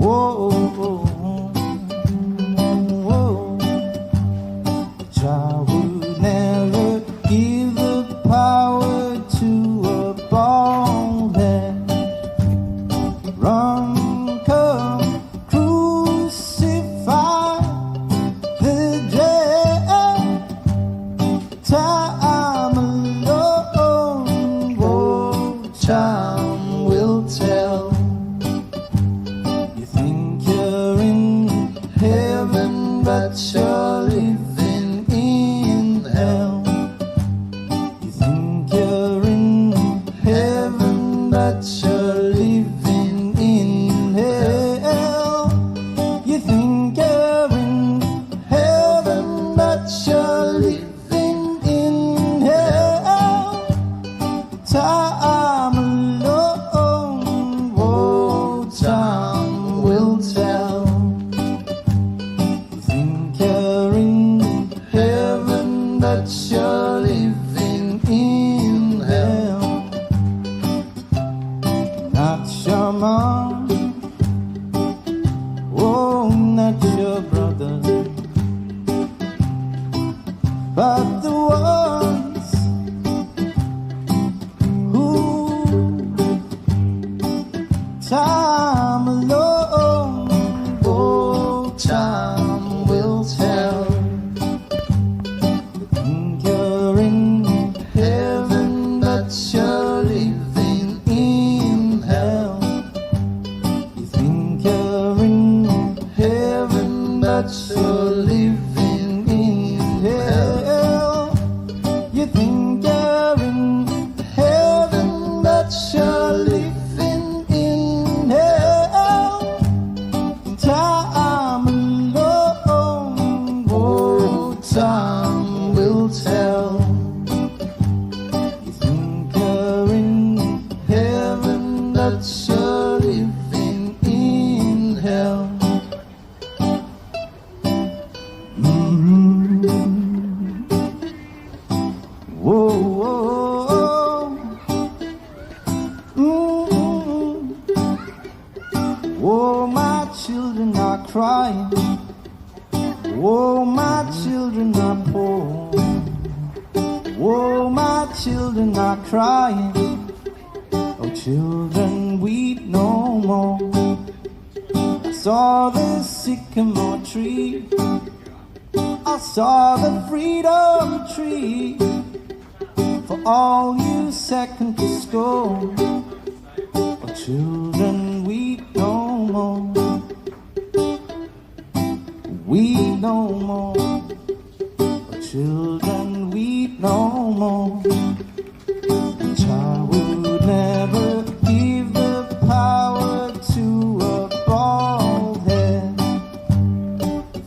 Whoa, whoa, whoa. A child would never give the power to a bald head. Run, come, crucify the dread. Time alone, oh, time will tell. You think you're in heaven, but you're living in hell. You think you're in heaven, but you're living in hell. You think you're in heaven, but you're living in hell. Time alone, oh, time will tell. You think you're in heaven, but you're living in hell. Not your mom, oh, not your brother, but the ones who time alone, oh, time will tell. You think you're in heaven, but you're living in hell. You think you're in heaven, but you're living in hell. You think you're in heaven, but you're living in hell. Time alone, oh, time will tell. You think you're in heaven, but you're living in hell. Whoa, whoa, whoa, my children are crying. Whoa, my children are poor. Whoa, my children are crying. Oh, children, weep no more. I saw the sycamore tree. I saw the freedom tree. For all you secondary school, oh, children, weep no more. Weep no more. Oh, children, weep no more. A child would never give the power to a bald head.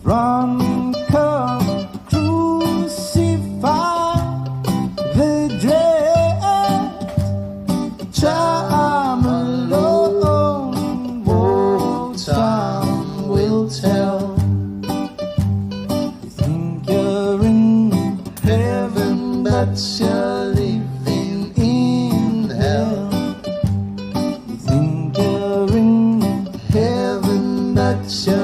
Run, come, crucify the dread. Time alone, oh, time will tell. You think you're in heaven, but you're living in hell. You think you're in heaven, but you're